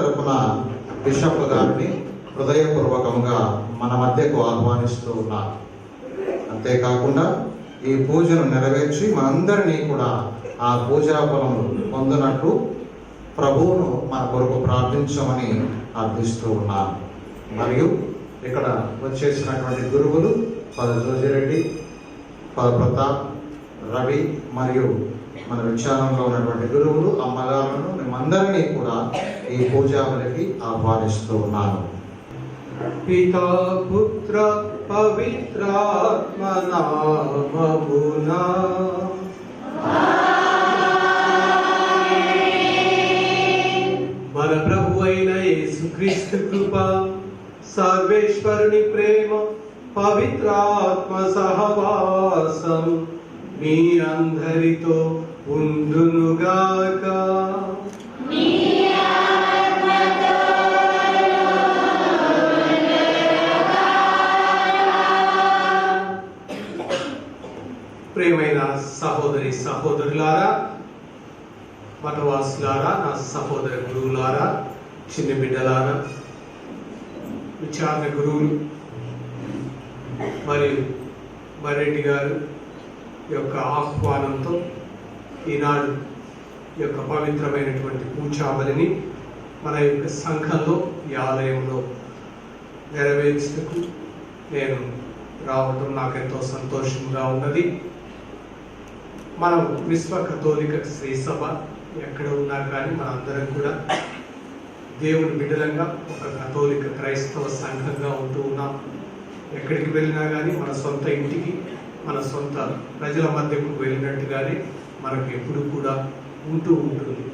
తరపున బిషప్ గారిని హృదయపూర్వకంగా మన మధ్యకు ఆహ్వానిస్తూ ఉన్నారు. అంతేకాకుండా ఈ పూజను నెరవేర్చి మనందరినీ కూడా ఆ పూజా ఫలములు పొందినట్లు ప్రభువును మన కొరకు ప్రార్థించమని అర్థిస్తూ ఉన్నాను. మరియు ఇక్కడ వచ్చేసినటువంటి గురువులు ఫాదర్ జోజిరెడ్డి, ఫాదర్ ప్రతాప్, రవి మరియు మన విచారణలో ఉన్నటువంటి గురువులు, అమ్మగారులను మేమందరినీ కూడా ఈ పూజాములకి ఆహ్వానిస్తూ ఉన్నాను. పితా పుత్ర పవిత్రాత్మ నామమున మన ప్రభు అయిన యేసుక్రీస్తు కృప, సర్వేశ్వరుని ప్రేమ, పవిత్రాత్మ సహవాసం మీ అందరితో ఉండునుగాక. ప్రియమైన సహోదరి సహోదరులారా, మఠవాసులారా, నా సహోదర గురువులారా, చిన్న బిడ్డలారా, విచారణ గురువులు మరియు మరెడ్డి గారు యొక్క ఆహ్వానంతో ఈనాడు యొక్క పవిత్రమైనటువంటి పూజాబలిని మన యొక్క సంఘంలో, ఈ ఆలయంలో నెరవేర్చుటకు నేను రావడం నాకెంతో సంతోషంగా ఉన్నది. మనం విశ్వ కథోలిక శ్రీ సభ ఎక్కడ ఉన్నా కానీ మనందరం కూడా దేవుని బిడ్డలంగా ఒక కథోలిక క్రైస్తవ సంఘంగా ఉంటూ ఉన్నాం. ఎక్కడికి వెళ్ళినా కానీ మన సొంత ఇంటికి, మన సొంత ప్రజల మధ్యకు వెళ్ళినట్టుగానే మనకు ఎప్పుడు కూడా ఉంటూ ఉంటుంది.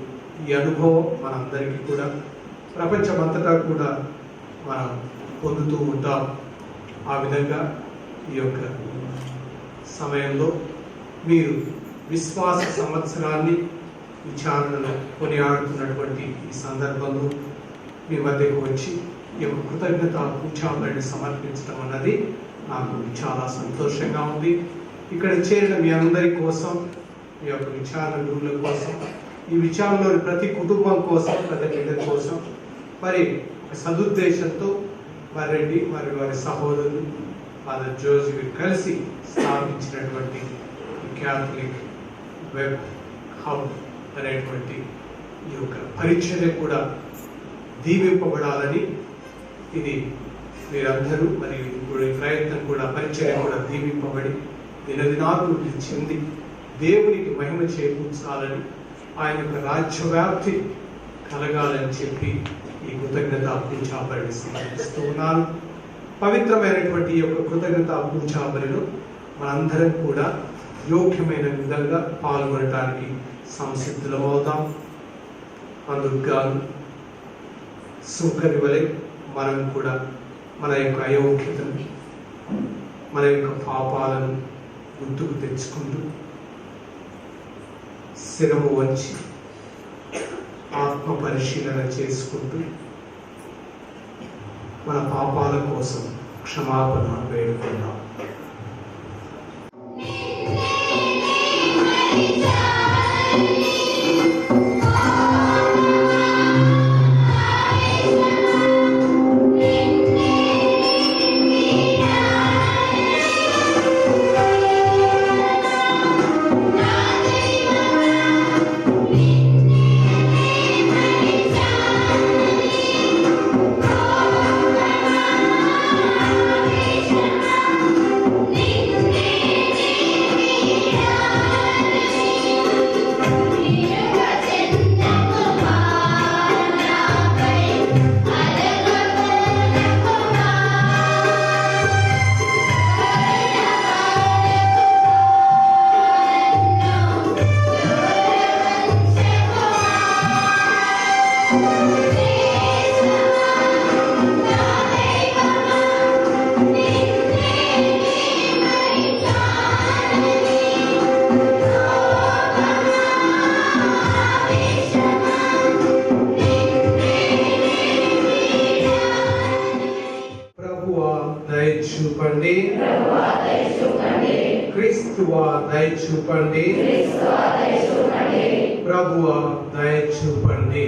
ఈ అనుభవం మనందరికీ కూడా ప్రపంచమంతటా కూడా మనం పొందుతూ ఉంటాం. ఆ విధంగా ఈ యొక్క సమయంలో మీరు విశ్వాస సంవత్సరాన్ని విచారణలో కొనియాడుతున్నటువంటి ఈ సందర్భంలో మీ మధ్యకు వచ్చి ఈ యొక్క కృతజ్ఞత పూజాబలిని సమర్పించడం అన్నది నాకు చాలా సంతోషంగా ఉంది. ఇక్కడ చేరిన మీ అందరి కోసం, మీ యొక్క విచారణ గురువుల కోసం, ఈ విచారణలోని ప్రతి కుటుంబం కోసం, ప్రతి బిడ్డ కోసం మరి ఒక సదుద్దేశంతో మరెడ్డి మరియు వారి సహోదరులు ఫాదర్ జోజి కలిసి స్థాపించినటువంటి క్యాథలిక్ వెబ్ హబ్ అనేటువంటి ఈ యొక్క పరిచర్య కూడా దీవింపబడాలని, ఇది మీరందరూ మరియు ఈ ప్రయత్నం కూడా, పరిచర్య కూడా దీవింపబడి దినదినాభివృద్ధి చెంది దేవునికి మహిమ చేకూర్చాలని, ఆయన యొక్క రాజ్యవ్యాప్తి కలగాలని చెప్పి ఈ కృతజ్ఞత పూజాబలిని సమర్పిస్తూ ఉన్నాను. పవిత్రమైనటువంటి ఈ యొక్క కృతజ్ఞత పూజాబలిలో మనందరం కూడా యోగ్యమైన విధంగా పాల్గొనడానికి సంసిద్ధులమవుతాం. అందుకు గాను సుంకరి వలె మనం కూడా మన యొక్క అయోగ్యతను, మన యొక్క పాపాలను గుర్తుకు తెచ్చుకుంటూ శిరము వంచి ఆత్మ పరిశీలన చేసుకుంటూ మన పాపాల కోసం క్షమాపణ వేడుకుందాం. చూపండి, క్రీస్తువా దయ చూపండి, ప్రభువా దయ చూపండి.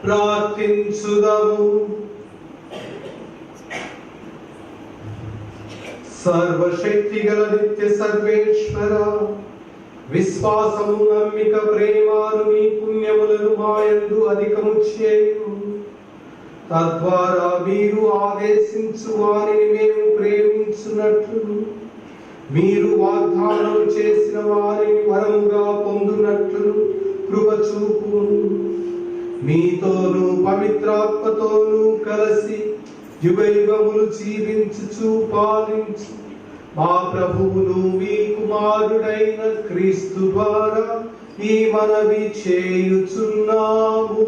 ప్రార్థించుదాము. సర్వశక్తి గల నిత్య సర్వేశ్వర, విశ్వాసము నమ్మిక ప్రేమను మీ పుణ్యములను మాయందు అధికము చేయు. తద్వారా మీరు ఆదేశించు వారిని మేము ప్రేమించున్నట్లు మీరు వాగ్దానం చేసిన వారిని వరముగా పొందునట్లు కృప చూపు. మీతోనూ పవిత్రాత్మతోనూ కలిసి యుగ యుగములు జీవించుచు పాలించు మా ప్రభువును మీ కుమారుడైన క్రీస్తు ద్వారా ఈ మనవి చేయుచున్నాము.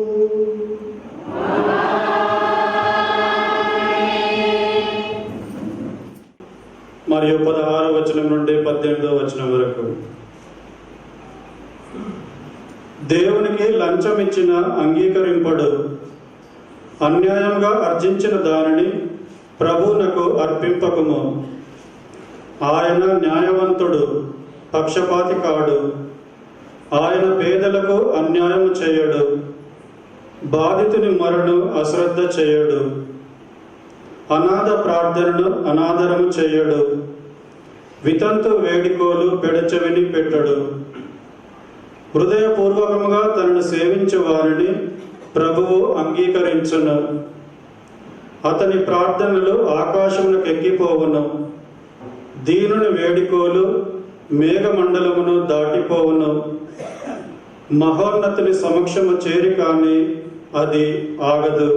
మరియు 16వ వచనం నుండి 18వ వచనం వరకు. దేవునికి లంచం ఇచ్చిన అంగీకరింపడు, అన్యాయంగా అర్జించిన దానిని ప్రభువునకు అర్పింపకము. ఆయన న్యాయవంతుడు, పక్షపాతి కాడు. ఆయన పేదలకు అన్యాయం చేయడు, బాధితుని మొరను అశ్రద్ధ చేయడు. అనాథ ప్రార్థనను అనాదరము చేయడు, వితంతు వేడుకోలు పెడచెవిని పెట్టడు. హృదయపూర్వకముగా తనను సేవించే వారిని ప్రభువు అంగీకరించును. అతని ప్రార్థనలు ఆకాశమునకు ఎక్కిపోవును. దీనుని వేడుకోలు మేఘమండలమును దాటిపోవును. మహోన్నతుని సమక్షము చేరి కానీ అది ఆగదు.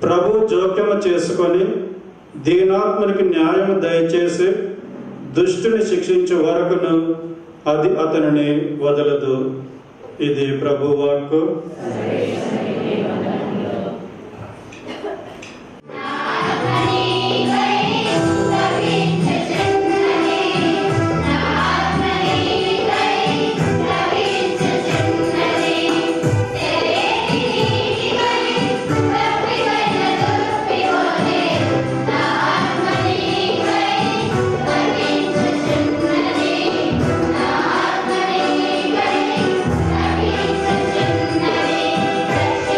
ప్రభు జోక్యము చేసుకొని దీనాత్మనికి న్యాయము దయచేసి దుష్టుని శిక్షించే వరకును అది అతనిని వదలదు. ఇది ప్రభు వాక్కు. Thank you.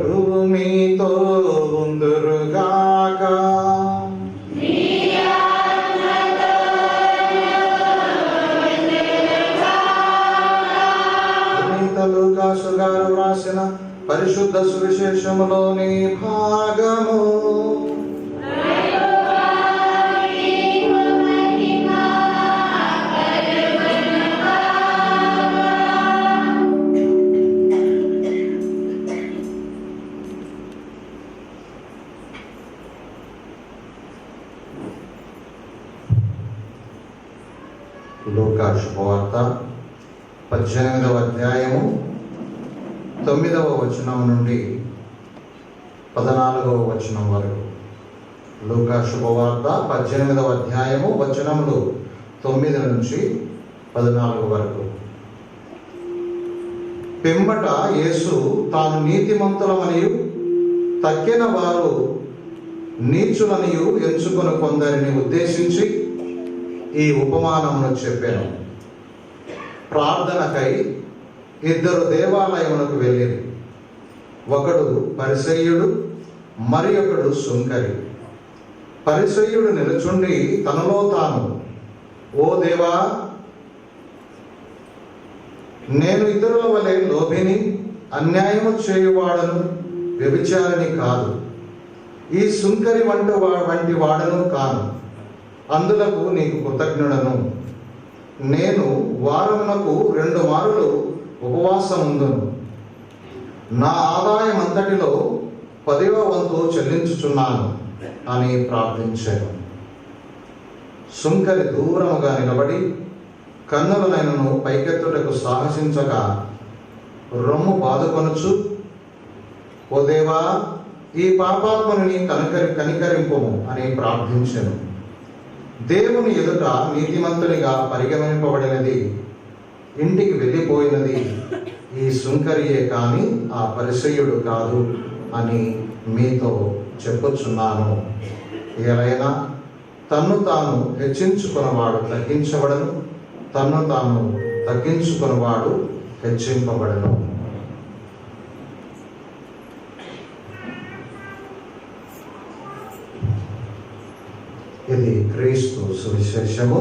ప్రభువు మీతో ఉందురుగాక. లూకాసు గారు వ్రాసిన పరిశుద్ధ సువిశేషములోని భాగము. లూకా శుభవార్త 18వ అధ్యాయము 9వ వచనం నుండి 14వ వచనం వరకు. లూకా శుభవార్త 18వ అధ్యాయము వచనములు 9 నుంచి 14 వరకు. పిమ్మట యేసు తాను నీతిమంతులమనియు తక్కిన వారు నీచులనియు ఎంచుకొని కొందరిని ఉద్దేశించి ఈ ఉపమానమును చెప్పాను. ప్రార్థనకై 2 దేవాలయమునకు వెళ్ళిరి. ఒకడు పరిసయ్యుడు, మరి ఒకడు సుంకరి. పరిసయ్యుడు నిలుచుండి తనలో తాను, ఓ దేవా, నేను ఇతరుల వలె లోభిని, అన్యాయము చేయువాడను, వ్యభిచారిని కాదు. ఈ సుంకరి వంటి వాడను కాను. అందులకు నీకు కృతజ్ఞుడను. నేను వారమునకు 2 మారులు ఉపవాసముందును. నా ఆదాయం అంతటిలో 10వ వంతు చెల్లించుచున్నాను అని ప్రార్థించాను. సుంకరి దూరముగా నిలబడి కన్నులనైనను పైకెత్తుటకు సాహసించక రొమ్ము బాదుకొనుచు, ఓ దేవా, ఈ పాపాత్ముని కనికరింపుము అని ప్రార్థించెను. దేవుని ఎదుట నీతిమంతునిగా పరిగణింపబడినది, ఇంటికి వెళ్ళిపోయినది ఈ సుంకరియే కాని ఆ పరిసయ్యుడు కాదు అని మీతో చెప్పుచున్నాను. ఏలైనా తన్ను తాను హెచ్చించుకున్నవాడు తగ్గించబడను, తన్ను తాను తగ్గించుకున్నవాడు హెచ్చింపబడను. ఇది క్రీస్తు సువిశేషము.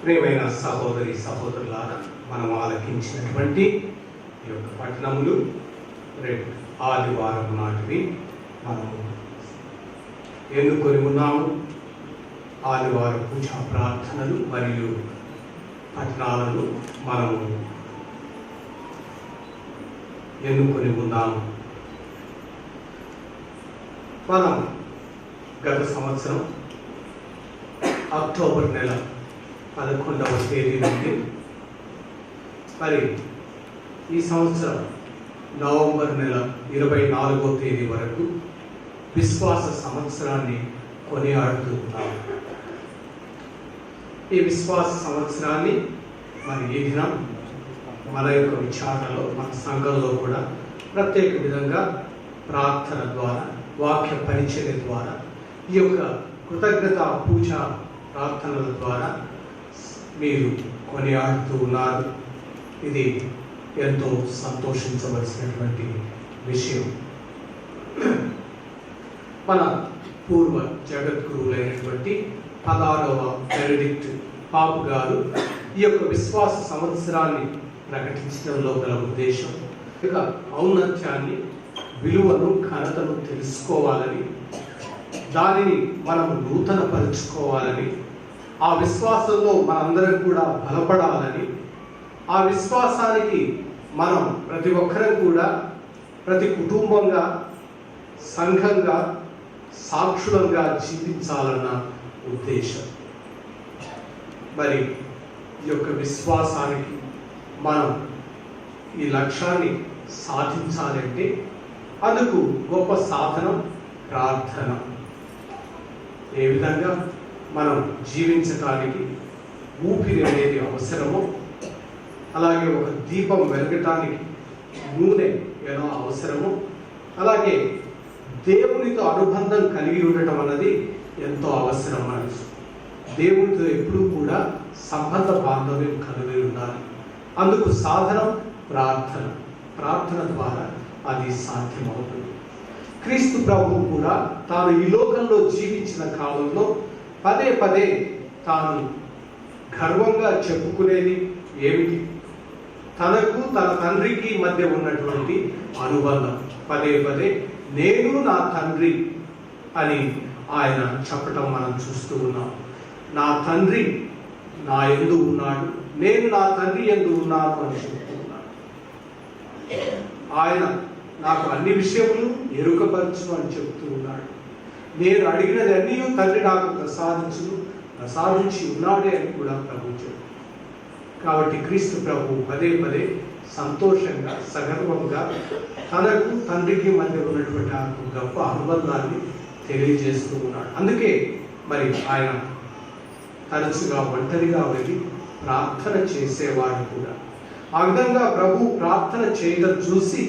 ప్రియమైన సహోదరి సహోదరులారా, మనం ఆలకించినటువంటి ఈ యొక్క పట్టణములు రేపు ఆదివారం నాటివి మనము ఎన్నుకొని ఉన్నాము. ఆదివారం పూజా ప్రార్థనలు మరియు పట్టణాలను మనము ఎన్నుకొని ఉన్నాము. మనం గత సంవత్సరం అక్టోబర్ నెల 11వ తేదీ నుండి మరి ఈ సంవత్సరం నవంబర్ నెల 24వ తేదీ వరకు విశ్వాస సంవత్సరాన్ని కొనియాడుతూ ఉన్నాము. ఈ విశ్వాస సంవత్సరాన్ని మరి ఈ దినం మన యొక్క విచారణలో, మన సంఘంలో కూడా ప్రత్యేక విధంగా ప్రార్థన ద్వారా, వాక్య పరిచర్య ద్వారా, ఈ యొక్క కృతజ్ఞత పూజ ప్రార్థనల ద్వారా మీరు కొనియాడుతూ ఉన్నారు. ఇది ఎంతో సంతోషించవలసినటువంటి విషయం. మన పూర్వ జగద్గురువులైనటువంటి 16వ బెనడిక్ట్ పాప్ గారు ఈ యొక్క విశ్వాస సంవత్సరాన్ని ప్రకటించడంలో గల ఉద్దేశం, ఇక ఔన్నత్యాన్ని, విలువను, ఘనతను తెలుసుకోవాలని, దానిని మనం నూతనపరుచుకోవాలని, ఆ విశ్వాసంలో మనందరం కూడా బలపడాలని, ఆ విశ్వాసానికి మనం ప్రతి ఒక్కరం కూడా, ప్రతి కుటుంబంగా, సంఘంగా, సాక్షులంగా జీవించాలన్న ఉద్దేశం. మరి ఈ యొక్క విశ్వాసానికి మనం ఈ లక్ష్యాన్ని సాధించాలంటే అందుకు గొప్ప సాధనం ప్రార్థన. ఏ విధంగా మనం జీవించటానికి ఊపిరి అనేది అవసరమో, అలాగే ఒక దీపం వెలగటానికి నూనె ఎలా అవసరమో, అలాగే దేవునితో అనుబంధం కలిగి ఉండటం అన్నది ఎంతో అవసరం. మనకు దేవునితో ఎప్పుడూ కూడా సంబంధ బాంధవ్యం కలిగి ఉండాలి. అందుకు సాధనం ప్రార్థన. ప్రార్థన ద్వారా అది సాధ్యమవుతుంది. క్రీస్తు ప్రభువు కూడా తాను ఈ లోకంలో జీవించిన కాలంలో పదే పదే తాను గర్వంగా చెప్పుకునేది ఏమిటి? తనకు తన తండ్రికి మధ్య ఉన్నటువంటి అనుబంధం. పదే పదే నేను నా తండ్రి అని ఆయన చెప్పటం మనం చూస్తూ ఉన్నాం. నా తండ్రి నా యందు ఉన్నాడు, నేను నా తండ్రి యందు ఉన్నాను అని చెప్తూ ఉన్నాడు. ఆయన నాకు అన్ని విషయములు ఎరుకపరచు అని చెప్తూ ఉన్నాడు. నేను అడిగినది అన్నీ తండ్రి నాకు ప్రసాదించి ఉన్నాడే అని కూడా ప్రభు చెప్పాడు. కాబట్టి క్రీస్తు ప్రభు పదే పదే సంతోషంగా సగర్వంగా తనకు తండ్రికి మధ్య ఉన్నటువంటి ఆ గొప్ప అనుబంధాన్ని తెలియజేస్తూ ఉన్నాడు. అందుకే మరి ఆయన తరచుగా ఒంటరిగా వెళ్ళి ప్రార్థన చేసేవాడు కూడా. ఆ విధంగా ప్రభు ప్రార్థన చేయడం చూసి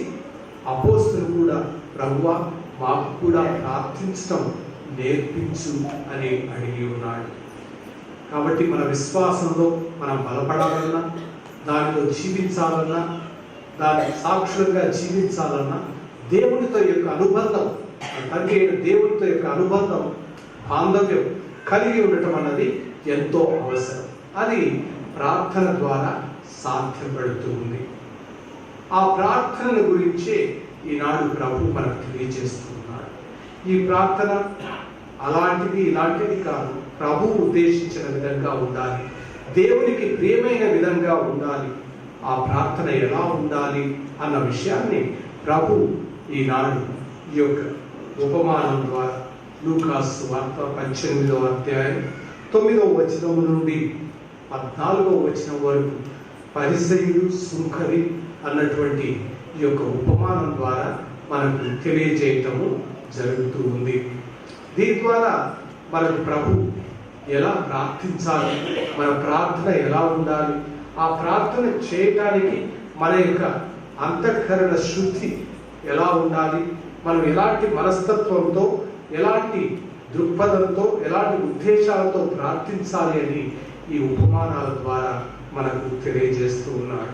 అపోస్తలులు కూడా ప్రభువా మాకు కూడా ప్రార్థించడం నేర్పించు అని అడిగి ఉన్నాడు. కాబట్టి మన విశ్వాసంలో మనం బలపడాలన్నా, దానిలో జీవించాలన్నా, దాని సాక్షులుగా జీవించాలన్నా దేవునితో యొక్క అనుబంధం, తండ్రి అయిన దేవునితో యొక్క అనుబంధం, బాంధవ్యం కలిగి ఉండటం అన్నది ఎంతో అవసరం. అది ప్రార్థన ద్వారా సాధ్యపడుతూ ఉంది. ఆ ప్రార్థన గురించే ఈనాడు ప్రభు మనకు తెలియజేస్తూ ఉన్నాడు. ఈ ప్రార్థన అలాంటిది ఇలాంటిది కాదు, ప్రభు ఉద్దేశించిన విధంగా ఉండాలి, దేవునికి ప్రియమైన విధంగా ఉండాలి. ఆ ప్రార్థన ఎలా ఉండాలి అన్న విషయాన్ని ప్రభు ఈనాడు ఈ యొక్క ఉపమానం ద్వారా లూకాసు వార్త 18వ అధ్యాయం 9వ వచనం నుండి 14వ వచనం వరకు పరిసయ్యులు సుంకరి అన్నటువంటి ఈ యొక్క ఉపమానం ద్వారా మనకు తెలియజేయటము జరుగుతూ ఉంది. దీని ద్వారా మనకు ప్రభు ఎలా ప్రార్థించాలి, మన ప్రార్థన ఎలా ఉండాలి, ఆ ప్రార్థన చేయటానికి మన యొక్క అంతఃకరణ శుద్ధి ఎలా ఉండాలి, మనం ఎలాంటి మనస్తత్వంతో, ఎలాంటి దృక్పథంతో, ఎలాంటి ఉద్దేశాలతో ప్రార్థించాలి అని ఈ ఉపమానాల ద్వారా మనకు తెలియజేస్తూ ఉన్నాడు.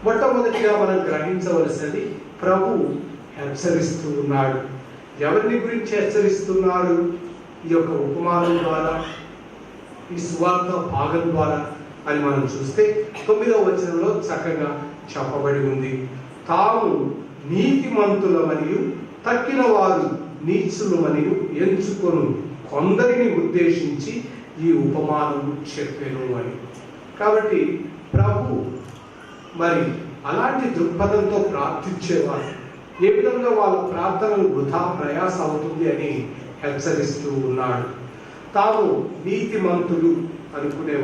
మొట్టమొదటిగా మనం గ్రహించవలసినది, ప్రభు హెచ్చరిస్తూ ఉన్నాడు. ఎవరిని గురించి హెచ్చరిస్తున్నాడు? ఈ యొక్క ఉపమానం ద్వారా, ఈ సువార్త భాగం ద్వారా అని మనం చూస్తే 9వ వచనంలో చక్కగా చెప్పబడి ఉంది. తాము నీతిమంతులమనియు తక్కిన వారు నీచులమనియు ఎంచుకొను కొందరిని ఉద్దేశించి ఈ ఉపమానము చెప్పెను అని. కాబట్టి ప్రభు మరి అలాంటి దృక్పథంతో ప్రార్థించేవారు, ఏ విధంగా వాళ్ళ ప్రార్థనలు వృధా ప్రయాస అవుతుంది అని హెచ్చరిస్తూ ఉన్నాడు. తాము నీతిమంతులు అనుకునే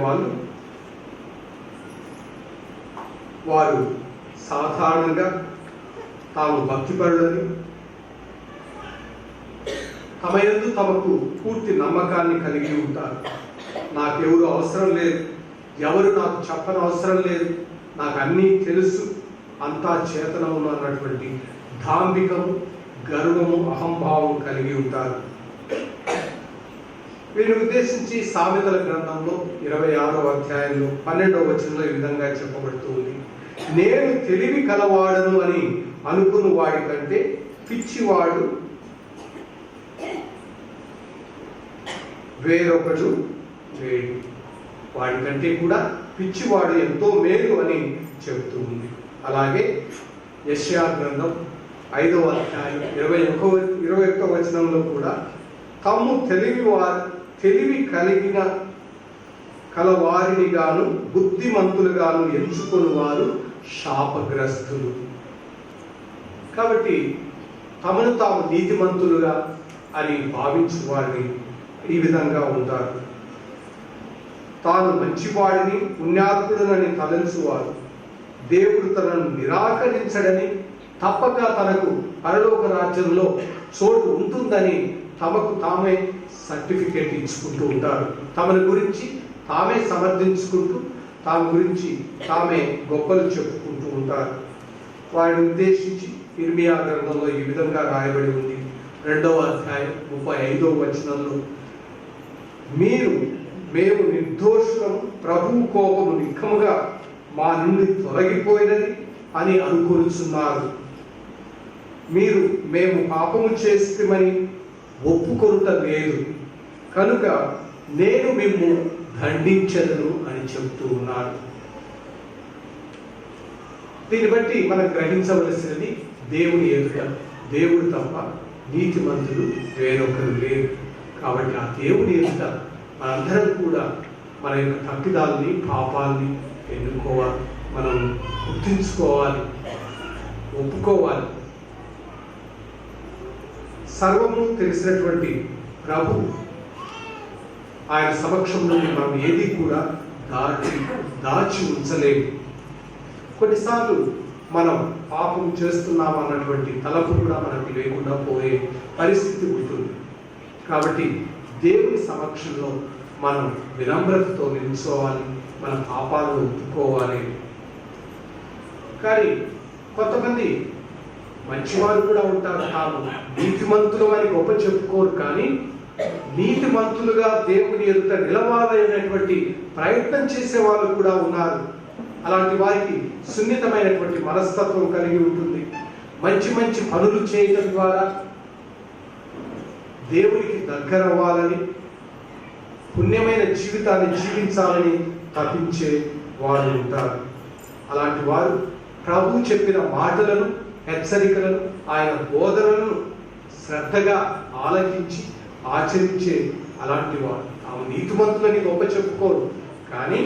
వారు సాధారణంగా తాము భక్తిపరులని, తమ యందు తమకు పూర్తి నమ్మకాన్ని కలిగి ఉంటారు. నాకెవరు అవసరం లేదు, ఎవరు నాకు చెప్పని అవసరం లేదు, నాకు అన్నీ తెలుసు, అంతా చేతనము అన్నటువంటి డాంబికము, గర్వము, అహంభావం కలిగి ఉంటారు. వీరిని ఉద్దేశించి సామెతల గ్రంథంలో 26వ అధ్యాయంలో 12వ వచనంలో ఈ విధంగా చెప్పబడుతూ ఉంది. నేను తెలివి కలవాడను అని అనుకున్న వాడి కంటే పిచ్చివాడు వేరొకడు వేడు. వాడి కంటే కూడా పిచ్చివాడు ఎంతో మేలు అని చెబుతూ ఉంది. అలాగే యెషయా గ్రంథం 5వ అధ్యాయం 21వ వచనంలో కూడా తమ్ము తెలివి కలిగిన కలవారిని గాను బుద్ధిమంతులుగాను ఎంచుకొని వారు శాపగ్రస్తులు. కాబట్టి తమను తాము నీతిమంతులుగా అని భావించు వారిని ఈ విధంగా ఉంటారు. తాను మంచివాడిని పుణ్యాత్ముడనని తలంచువారు దేవుడు తనను నిరాకరించడని తప్పక తనకు పరలోక రాజ్యంలో చోటు ఉంటుందని తమకు తామే సర్టిఫికేట్ ఇచ్చుకుంటూ ఉంటారు. తమని గురించి తామే సమర్థించుకుంటూ తమ గురించి తామే గొప్పలు చెప్పుకుంటూ ఉంటారు. వారిని ఉద్దేశించి ఇర్మియా గ్రంథంలో ఈ విధంగా రాయబడి ఉంది. 2వ అధ్యాయం 35వ వచనంలో, మేము నిర్దోషులం, ప్రభువు కోపము నిఖముగా మా నుండి తొలగిపోయినది అని అనుకొనుచున్నారు. మేము పాపము చేస్తామని ఒప్పుకొనుట లేదు కనుక నేను మిమ్ము దండించదను అని చెప్తూ ఉన్నాడు. దీన్ని బట్టి మనం గ్రహించవలసినది, దేవుని ఎదుట దేవుడు తప్ప నీతిమంతులు వేరొకరు లేరు. కాబట్టి ఆ దేవుని ఎదుట మనందరం కూడా మన యొక్క తప్పిదాలని, పాపాలని ఎన్నుకోవాలి, మనం గుర్తించుకోవాలి, ఒప్పుకోవాలి. సర్వము తెలిసినటువంటి ప్రభు ఆయన సమక్షం నుండి మనం ఏది కూడా దాచి ఉంచలేము. కొన్నిసార్లు మనం పాపం చేస్తున్నాం అన్నటువంటి తలపు కూడా మనకు లేకుండా పోయే పరిస్థితి ఉంటుంది. కాబట్టి దేవుని సమక్షంలో మనం వినమ్రతతో నిలుచోవాలి, మన పాపాలను ఒప్పుకోవాలి. కానీ కొంతమంది మంచివారు కూడా ఉంటారు, తాము నీతిమంతులు అని గొప్ప చెప్పుకోరు, కానీ నీతిమంతులుగా దేవుని ఎదుట నిలవాలనేటువంటి ప్రయత్నం చేసే వాళ్ళు కూడా ఉన్నారు. అలాంటి వారికి సున్నితమైనటువంటి మనస్తత్వం కలిగి ఉంటుంది. మంచి మంచి పనులు చేయడం ద్వారా దేవునికి దగ్గర అవ్వాలని, పుణ్యమైన జీవితాన్ని జీవించాలని తప్పించే వారు ఉంటారు. అలాంటి వారు ప్రభు చెప్పిన మాటలను, హెచ్చరికలను, ఆయన బోధనలను శ్రద్ధగా ఆలకించి ఆచరించే అలాంటి వారు తాము నీతిమంతులని గొప్ప చెప్పుకోరు, కానీ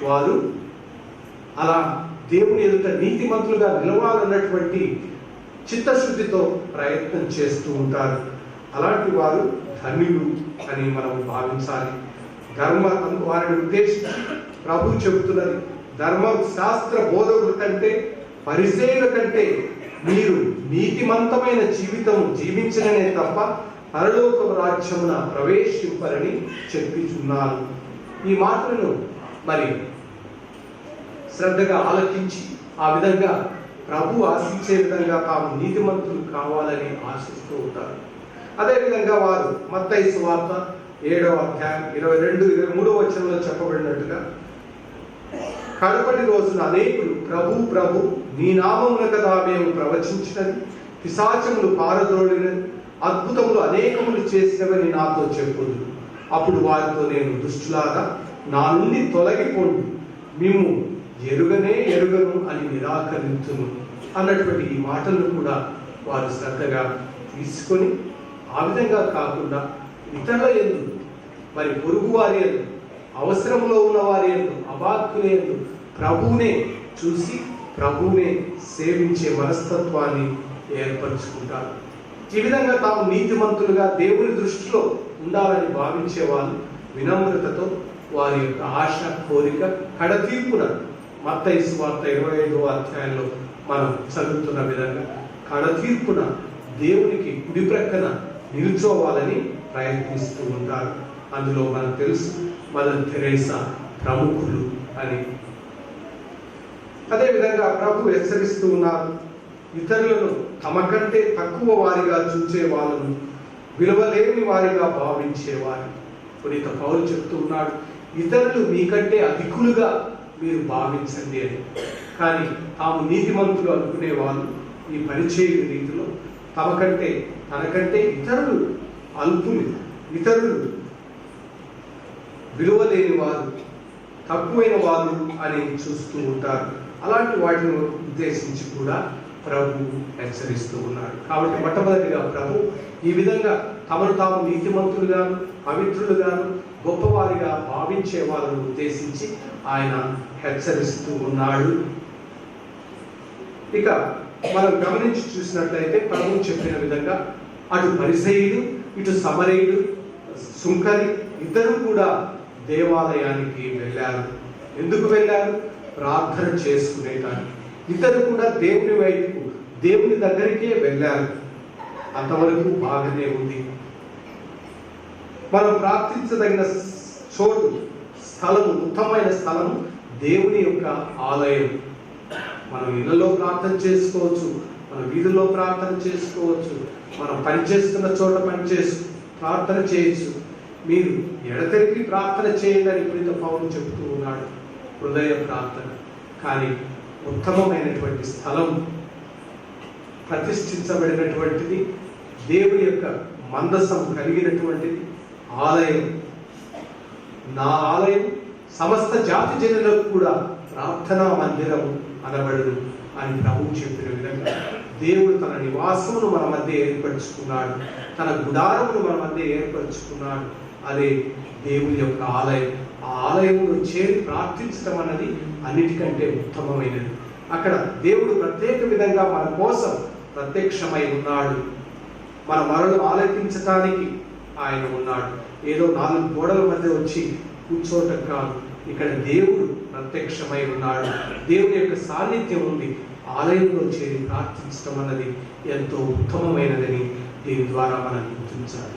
వారు అలా దేవుని ఎదుట నీతిమంతులుగా నిలవాలన్నటువంటి చిత్తశుద్ధితో ప్రయత్నం చేస్తూ ఉంటారు. అలాంటి వారు ధన్యులు అని మనం భావించాలి. వారిని ఉద్దేశించి ప్రభు చెబుతున్నది, ధర్మ శాస్త్ర బోధకుల కంటే, పరిసేయుల కంటే మీరు నీతిమంతమైన జీవితం జీవించడమే తప్ప పరలోక రాజ్యమున ప్రవేశింపరని చెప్పుచున్నారు. ఈ మాటలను మరి శ్రద్ధగా ఆలకించి ఆ విధంగా ప్రభు ఆశించే విధంగా తాము నీతిమంతులు కావాలని ఆశిస్తూ ఉంటారు. అదేవిధంగా వారు మత్తయి సువార్త 7వ అధ్యాయం 22-23 వచనంలో చెప్పబడినట్టుగా, కడపటి రోజున అనేకులు ప్రభు ప్రభు నీ నామమున కదా మేము ప్రవచించినది, పిశాచములు పారద్రోలినది, అద్భుతములు అనేకములు చేసినవని నాతో చెప్పుదు. అప్పుడు వారితో నేను, దుష్టులారా నా నుండి తొలగిపోండి, మిమ్ము ఎరుగను అని నిరాకరించును అన్నటువంటి ఈ మాటలను కూడా వారు శ్రద్ధగా తీసుకొని, ఆ విధంగా కాకుండా ఇతరుల యందు, మరి పొరుగు వారి యందు, అవసరంలో ఉన్న వారి యందు, అభాగ్యుల యందు ప్రభువునే చూసి ప్రభువునే సేవించే మనస్తత్వాన్ని ఏర్పరచుకుంటారు. ఈ విధంగా తాము నీతిమంతులుగా దేవుని దృష్టిలో ఉండాలని భావించే వాళ్ళు వినమ్రతతో వారి యొక్క ఆశ, కోరిక కడతీర్పున మత్తయి సువార్త 25వ అధ్యాయంలో మనం చదువుతున్న విధంగా కడతీర్పున దేవునికి కుడి ప్రక్కన నిల్చోవాలని ప్రయత్నిస్తూ ఉంటారు. అందులో మనకు తెలుసు మదర్ తెరేసా ప్రముఖులు అని. అదేవిధంగా ప్రభు హెచ్చరిస్తూ ఉన్నారు, ఇతరులను తమ కంటే తక్కువ వారిగా చూచే వాళ్ళను విలువలేని వారిగా భావించేవారు. పునీత పౌలు చెప్తూ ఉన్నాడు, ఇతరులు మీకంటే అధికులుగా మీరు భావించండి అని. కానీ తాము నీతిమంతులు అనుకునే వాళ్ళు ఈ పరిచయ రీతిలో తనకంటే ఇతరులు అల్పులు, ఇతరులు విలువలేని వారు, తక్కువైన వాళ్ళు అని చూస్తూ ఉంటారు. అలాంటి వాటిని ఉద్దేశించి కూడా ప్రభు హెచ్చరిస్తూ ఉన్నాడు. కాబట్టి మొట్టమొదటిగా ప్రభు ఈ విధంగా తమను తాము నీతిమంతులుగాను, పవిత్రులుగాను, గొప్పవారిగా భావించే వాళ్ళను ఉద్దేశించి ఆయన హెచ్చరిస్తూ ఉన్నాడు. ఇక మనం గమనించి చూసినట్లయితే ప్రభు చెప్పిన విధంగా అటు పరిసయ్యుడు, ఇటు సమరయుడు, సుంకరి ఇద్దరు కూడా దేవాలయానికి వెళ్ళారు. ఎందుకు వెళ్ళారు? ప్రార్థన చేసుకునేటానికి. ఇద్దరు కూడా దేవుని వైపు దేవుని దగ్గరికే వెళ్ళారు. అంతవరకు బాగానే ఉంది. మనం ప్రార్థించదగిన చోటు, స్థలము, ఉత్తమమైన స్థలము దేవుని యొక్క ఆలయం. మనం ఇళ్లలో ప్రార్థన చేసుకోవచ్చు, మన వీధుల్లో ప్రార్థన చేసుకోవచ్చు, మనం పనిచేస్తున్న చోట ప్రార్థన చేయొచ్చు. మీరు ఎడతెరిపి ప్రార్థన చేయండి అని పునీత పౌలు చెబుతూ ఉన్నాడు, హృదయ ప్రార్థన. కానీ ఉత్తమమైనటువంటి స్థలం, ప్రతిష్ఠించబడినటువంటిది, దేవుని యొక్క మందసం కలిగినటువంటిది ఆలయం. నా ఆలయం సమస్త జాతి జనులకు కూడా ప్రార్థనా మందిరం అనబడదు అని ప్రభువు చెప్పిన విధంగా దేవుడు తన నివాసమును మన మధ్య ఏర్పరచుకున్నాడు, తన గుడారమును మన మధ్య ఏర్పరచుకున్నాడు. అదే దేవుని యొక్క ఆలయం. ఆ ఆలయంలో చేరి ప్రార్థించడం అన్నది అన్నిటికంటే ఉత్తమమైనది. అక్కడ దేవుడు ప్రత్యేక విధంగా మన కోసం ప్రత్యక్షమై ఉన్నాడు. మన మరలు ఆలకించటానికి ఆయన ఉన్నాడు. ఏదో 4 గోడల మధ్య వచ్చి కూర్చోటం కాదు. ఇక్కడ దేవుడు ప్రత్యక్షమై ఉన్నాడు, దేవుని యొక్క సాన్నిధ్యం ఉంది. ఆలయంలో చేరి ప్రార్థించడం అన్నది ఎంతో ఉత్తమమైనదని దీని ద్వారా మనం గుర్తించాలి.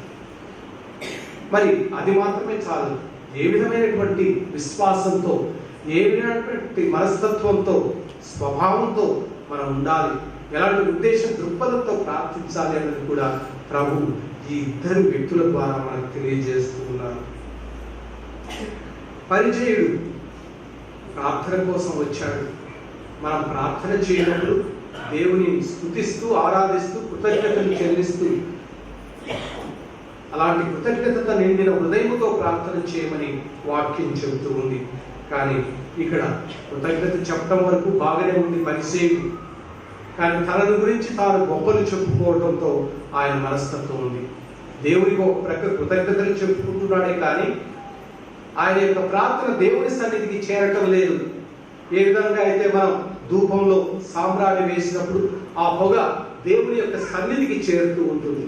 మరి అది మాత్రమే చాలు. ఏ విధమైనటువంటి విశ్వాసంతో, ఏ విధమైనటువంటి మనస్తత్వంతో, స్వభావంతో మనం ఉండాలి, ఎలాంటి ఉద్దేశం, దృక్పథంతో ప్రార్థించాలి అన్నది కూడా ప్రభు ఈ 2 వ్యక్తుల ద్వారా మనకు తెలియజేస్తూ ఉన్నారు. పరిచయుడు ప్రార్థన కోసం వచ్చాడు. మనం ప్రార్థన చేయనప్పుడు దేవుని స్తుతిస్తూ, ఆరాధిస్తూ, కృతజ్ఞతలు చెల్లిస్తూ, అలాంటి కృతజ్ఞత నిండిన హృదయముతో ప్రార్థన చేయమని వాక్యం చెబుతూ ఉంది. కానీ ఇక్కడ కృతజ్ఞత చెప్పడం వరకు బాగానే ఉంది పరిచయుడు. కానీ తనను గురించి తాను గొప్పలు చెప్పుకోవడంతో ఆయన మనస్తత్వం ఉంది. దేవునికి ఒక ప్రక్క కృతజ్ఞతలు చెప్పుకుంటున్నాడే కానీ ఆయన యొక్క ప్రార్థన దేవుని సన్నిధికి చేరటం లేదు. ఏ విధంగా అయితే మనం ధూపంలో సాంబ్రాణి వేసినప్పుడు ఆ పొగ దేవుని యొక్క సన్నిధికి చేరుతూ ఉంటుంది,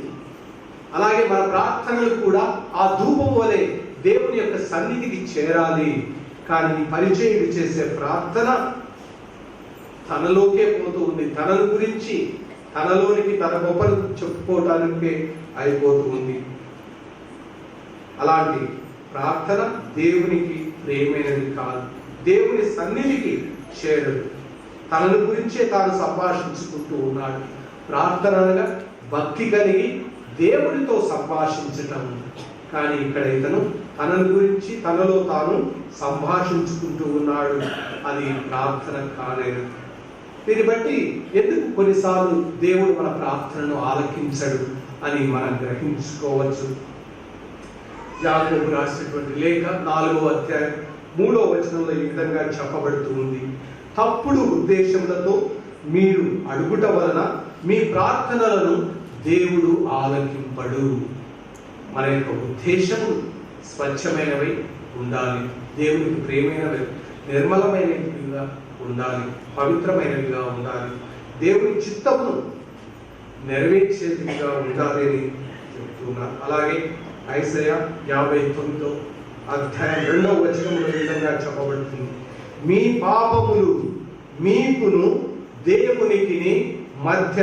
అలాగే మన ప్రార్థనలు కూడా ఆ ధూపం వలె దేవుని యొక్క సన్నిధికి చేరాలి. కానీ పరిచయుడు చేసే ప్రార్థన తనలోకే పోతూ ఉంది. తనను గురించి, తనలోనికి తన గొప్పలు చెప్పుకోవటానికే అయిపోతూ ఉంది. అలాంటి ప్రార్థన దేవునికి ప్రేమైనది కాదు, దేవుని సన్నిధికి చేరదు. తనను గురించే తాను సంభాషించుకుంటూ ఉన్నాడు. ప్రార్థన అనగా భక్తి కలిగి దేవునితో సంభాషించటం. కానీ ఇక్కడ ఇతను తనను గురించి తనలో తాను సంభాషించుకుంటూ ఉన్నాడు. అది ప్రార్థన కాలేదు. దీన్ని బట్టి ఎందుకు కొన్నిసార్లు దేవుడు మన ప్రార్థనను ఆలకించడు అని మనం గ్రహించుకోవచ్చు. యాకోబు రాసినటువంటి లేఖ 4వ అధ్యాయం 3వ వచనంలో ఈ విధంగా చెప్పబడుతూ ఉంది. తప్పుడు ఉద్దేశములతో మీరు అడుగుట వలన మీ ప్రార్థనలను దేవుడు ఆలకింపడు. మన యొక్క ఉద్దేశము స్వచ్ఛమైనవి ఉండాలి, దేవునికి ప్రేమైనవి, నిర్మలమైనవిగా ఉండాలి, పవిత్రమైనవిగా ఉండాలి, దేవుని చిత్తమును నెరవేర్చేదిగా ఉండాలి అని చెప్తున్నారు. అలాగే ఐసయా 59వ అధ్యాయం 2వ వచనంలో ఈ విధంగా చెప్పబడుతుంది. మీ పాపములు మీకును దేవునికి మధ్య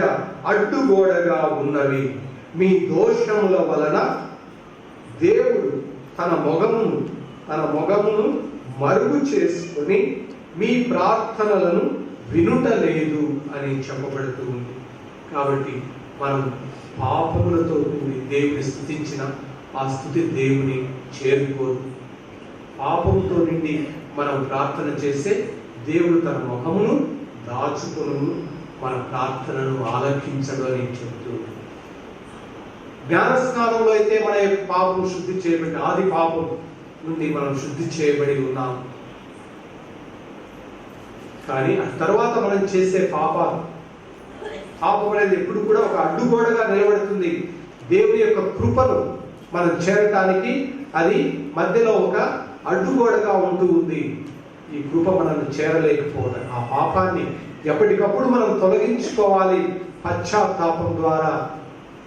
అడ్డుగోడగా ఉన్నవి. మీ దోషముల వలన దేవుడు తన మొగమును మరుగు చేసుకొని మీ ప్రార్థనలను వినుటలేదు అని చెప్పబడుతూ ఉంది. కాబట్టి మనం పాపములతో కూడి దేవుని స్తుతించిన ఆ స్తుతి దేవుని చేరుకోదు. పాపంతో నిండి మనం ప్రార్థన చేస్తే దేవుడు తన ముఖమును దాచుకొను, మన ప్రార్థనను ఆలకించడు అని చెప్తూ. జ్ఞానస్నానంలో అయితే మన యొక్క పాపం శుద్ధి చేయబడి, ఆది పాపం నుండి మనం శుద్ధి చేయబడి ఉన్నాం. కానీ ఆ తర్వాత మనం చేసే పాపం అనేది ఎప్పుడు కూడా ఒక అడ్డుగోడగా నిలబడుతుంది. దేవుని యొక్క కృపను మనం చేరటానికి అది మధ్యలో ఒక అడ్డుగోడగా ఉంటూ ఉంది. ఈ కృప మనల్ని చేరలేకపోవడం, ఆ పాపాన్ని ఎప్పటికప్పుడు మనం తొలగించుకోవాలి. పశ్చాత్తాపం ద్వారా,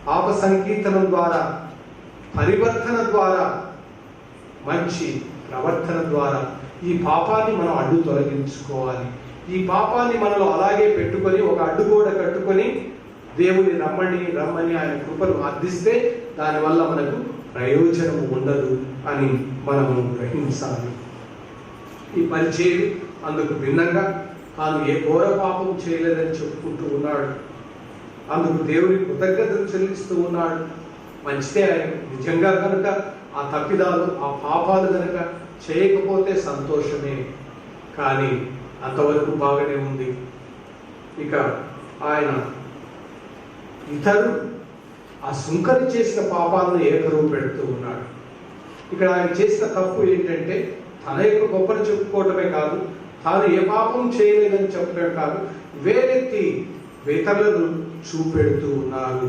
పాప సంకీర్తనం ద్వారా, పరివర్తన ద్వారా, మంచి ప్రవర్తన ద్వారా ఈ పాపాన్ని మనం అడ్డు తొలగించుకోవాలి. ఈ పాపాన్ని మనలో అలాగే పెట్టుకొని ఒక అడ్డుగోడ కట్టుకొని దేవుని రమ్మని ఆయన కృపను అర్థిస్తే దానివల్ల మనకు ప్రయోజనం ఉండదు అని మనము గ్రహించాలి. ఈ పరిచయుడు అందుకు భిన్నంగా తాను ఏ ఘోర పాపం చేయలేదని చెప్పుకుంటూ ఉన్నాడు. అందుకు దేవుని కృతజ్ఞతలు చెల్లిస్తూ ఉన్నాడు. మంచిదే, ఆయన నిజంగా కనుక ఆ తప్పిదాలు ఆ పాపాలు కనుక చేయకపోతే సంతోషమే. కానీ అంతవరకు బాగానే ఉంది. ఇక ఆయన ఇతరులు ఆ సుంకరి చేసిన పాపాలను ఏకరువు పెడుతూ ఉన్నాడు. ఇక్కడ ఆయన చేసిన తప్పు ఏంటంటే తన యొక్క గొప్పను చెప్పుకోవటమే కాదు, తాను ఏ పాపం చేయలేదని చెప్పడమే కాదు, వేరెత్తి ఇతరులను చూపెడుతూ ఉన్నారు.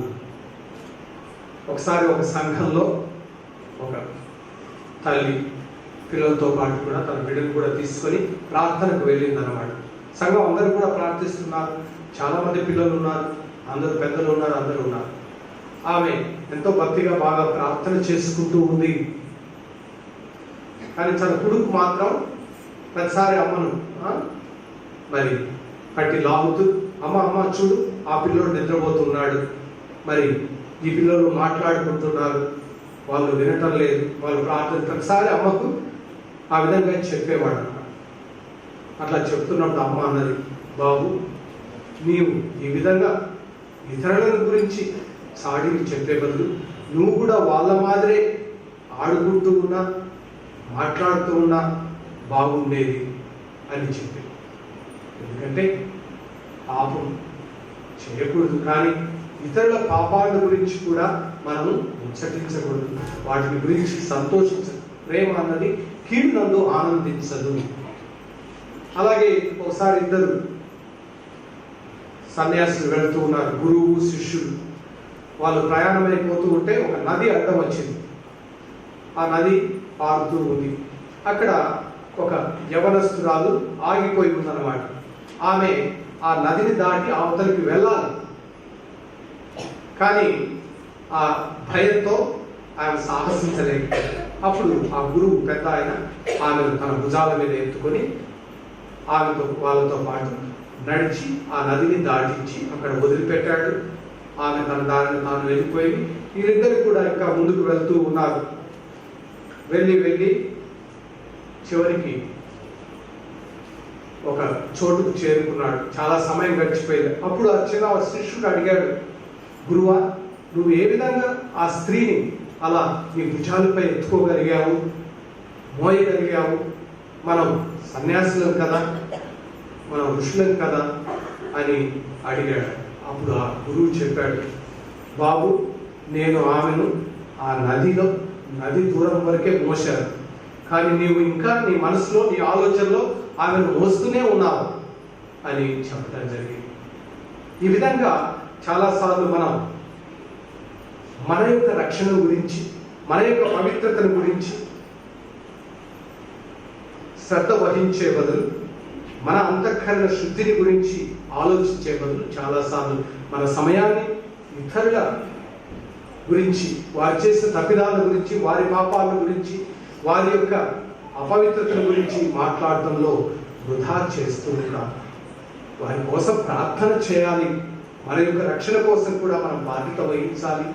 ఒకసారి ఒక సంఘంలో ఒక తల్లి పిల్లలతో పాటు కూడా తన బిడ్డను కూడా తీసుకొని ప్రార్థనకు వెళ్ళిందన్నమాట. సంఘం అందరూ కూడా ప్రార్థిస్తున్నారు, చాలా మంది పిల్లలు ఉన్నారు, అందరూ పెద్దలు ఉన్నారు, అందరూ ఉన్నారు. ఆమె ఎంతో భక్తిగా బాగా ప్రార్థన చేసుకుంటూ ఉంది. కానీ తన కొడుకు మాత్రం ప్రతిసారి అమ్మను మరి పట్టి లాగుతూ, అమ్మ చూడు, ఆ పిల్లోడు నిద్రపోతున్నాడు, మరి ఈ పిల్లలు మాట్లాడుకుంటున్నారు, వాళ్ళు వినటం లేదు, వాళ్ళు ప్రార్థన. ప్రతిసారి అమ్మకు ఆ విధంగా చెప్పేవాడు. అట్లా చెప్తున్నప్పుడు అమ్మ అన్నది, బాబు నీవు ఈ విధంగా ఇతరుల గురించి సాడీలు చెప్పే బదులు నువ్వు కూడా వాళ్ళ మాదిరే ఆడుకుంటూ ఉన్నా మాట్లాడుతూ ఉన్నా బాగుండేది అని చెప్పి. ఎందుకంటే పాపం చేయకూడదు, కానీ ఇతరుల పాపాల గురించి కూడా మనము ముచ్చటించకూడదు, వాటి గురించి సంతోషించదు. ప్రేమ అన్నది కీడునందు ఆనందించదు. అలాగే ఒకసారి ఇద్దరు సన్యాసులు వెళ్తూ ఉన్నారు, గురువు శిష్యులు. వాళ్ళు ప్రయాణం అయిపోతూ ఉంటే ఒక నది అడ్డం వచ్చింది. ఆ నది పారుతూ ఉంది. అక్కడ ఒక యవనస్తురాలు ఆగిపోయి ఉందన్నమాట. ఆమె ఆ నదిని దాటి అవతలికి వెళ్ళాలి, కానీ ఆ భయంతో ఆమె సాహసించలేదు. అప్పుడు ఆ గురువు పెద్ద ఆయన ఆమెను తన భుజాల మీద ఎత్తుకొని వాళ్ళతో పాటు నడిచి ఆ నదిని దాటించి అక్కడ వదిలిపెట్టాడు. ఆమె తన దారిని తాను వెళ్ళిపోయింది. వీరిద్దరు కూడా ఇంకా ముందుకు వెళ్తూ ఉన్నారు. వెళ్ళి చివరికి ఒక చోటుకు చేరుకున్నాడు. చాలా సమయం గడిచిపోయింది. అప్పుడు ఆ చిన్న శిష్యుడు అడిగాడు, గురువా, నువ్వు ఏ విధంగా ఆ స్త్రీని అలా నీ భుజాలపై ఎత్తుకోగలిగావు, మోయగలిగావు? మనం సన్యాసులం కదా, మనం ఋషులం కదా అని అడిగాడు. అప్పుడు ఆ గురువు చెప్పాడు, బాబు నేను ఆమెను ఆ నది దూరం వరకే మోసాను, కానీ నీవు ఇంకా నీ మనసులో నీ ఆలోచనలో ఆమెను మోస్తూనే ఉన్నావు అని చెప్పడం జరిగింది. ఈ విధంగా చాలాసార్లు మనం మన యొక్క రక్షణ గురించి, మన యొక్క పవిత్రతను గురించి శ్రద్ధ వహించే బదులు, మన అంతఃకరణ శుద్ధిని గురించి ఆలోచించే బదులు చాలాసార్లు మన సమయాన్ని ఇతరుల గురించి, వారు చేసిన తప్పిదాల గురించి, వారి పాపాల గురించి, వారి యొక్క అపవిత్రతల గురించి మాట్లాడటంలో వృధా చేస్తూ ఉంటాం. వారి కోసం ప్రార్థన చేయాలి. మన యొక్క రక్షణ కోసం కూడా మనం బాధ్యత వహించాలి.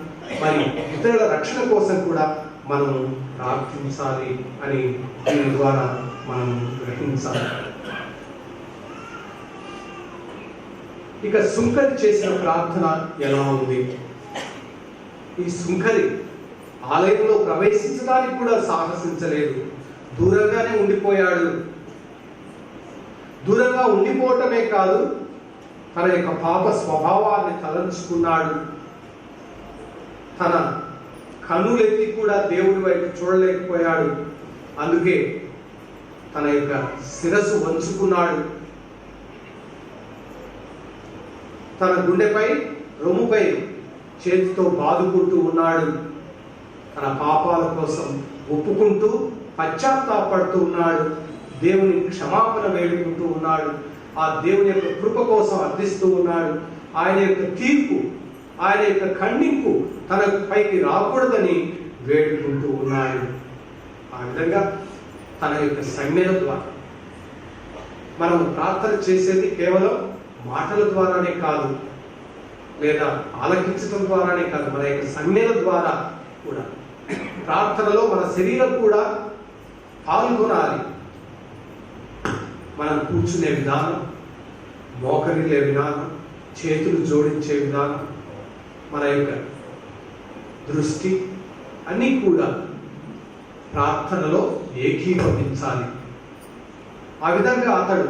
మరి ఇతరుల రక్షణ కోసం కూడా మనం ప్రార్థించాలి అని దీని ద్వారా మనం గ్రహించాలి. ఇక సుంకరి చేసిన ప్రార్థన ఎలా ఉంది? ఈ సుంకరి ఆలయంలో ప్రవేశించడానికి కూడా సాహసించలేదు, దూరంగానే ఉండిపోయాడు. దూరంగా ఉండిపోవటమే కాదు, తన యొక్క పాప స్వభావాన్ని తలంచుకున్నాడు. తన కన్నులెత్తి కూడా దేవుడి వైపు చూడలేకపోయాడు. అందుకే తన యొక్క శిరస్సు వంచుకున్నాడు. తన గుండెపై రొమ్ముపై చేతితో బాదుకుంటూ ఉన్నాడు. తన పాపాల కోసం ఒప్పుకుంటూ పశ్చాత్తాపడుతూ ఉన్నాడు. దేవుని క్షమాపణ వేడుకుంటూ ఉన్నాడు. ఆ దేవుని యొక్క కృప కోసం అర్థిస్తూ ఉన్నాడు. ఆయన యొక్క తీర్పు, ఆయన యొక్క ఖండింపు తన పైకి రాకూడదని వేడుకుంటూ ఉన్నాడు. ఆ విధంగా తన యొక్క సంజ్ఞల ద్వారా మనం ప్రార్థన చేసేది కేవలం మాటల ద్వారానే కాదు, లేదా ఆలకించడం ద్వారానే కాదు, మన యొక్క సంజ్ఞల ద్వారా కూడా ప్రార్థనలో మన శరీరం కూడా పాల్గొనాలి. మనం కూర్చునే విధానం, మోకరిల్లే విధానం, చేతులు జోడించే విధానం, మన యొక్క దృష్టి అన్నీ కూడా ప్రార్థనలో ఏకీభవించాలి. ఆ విధంగా అతడు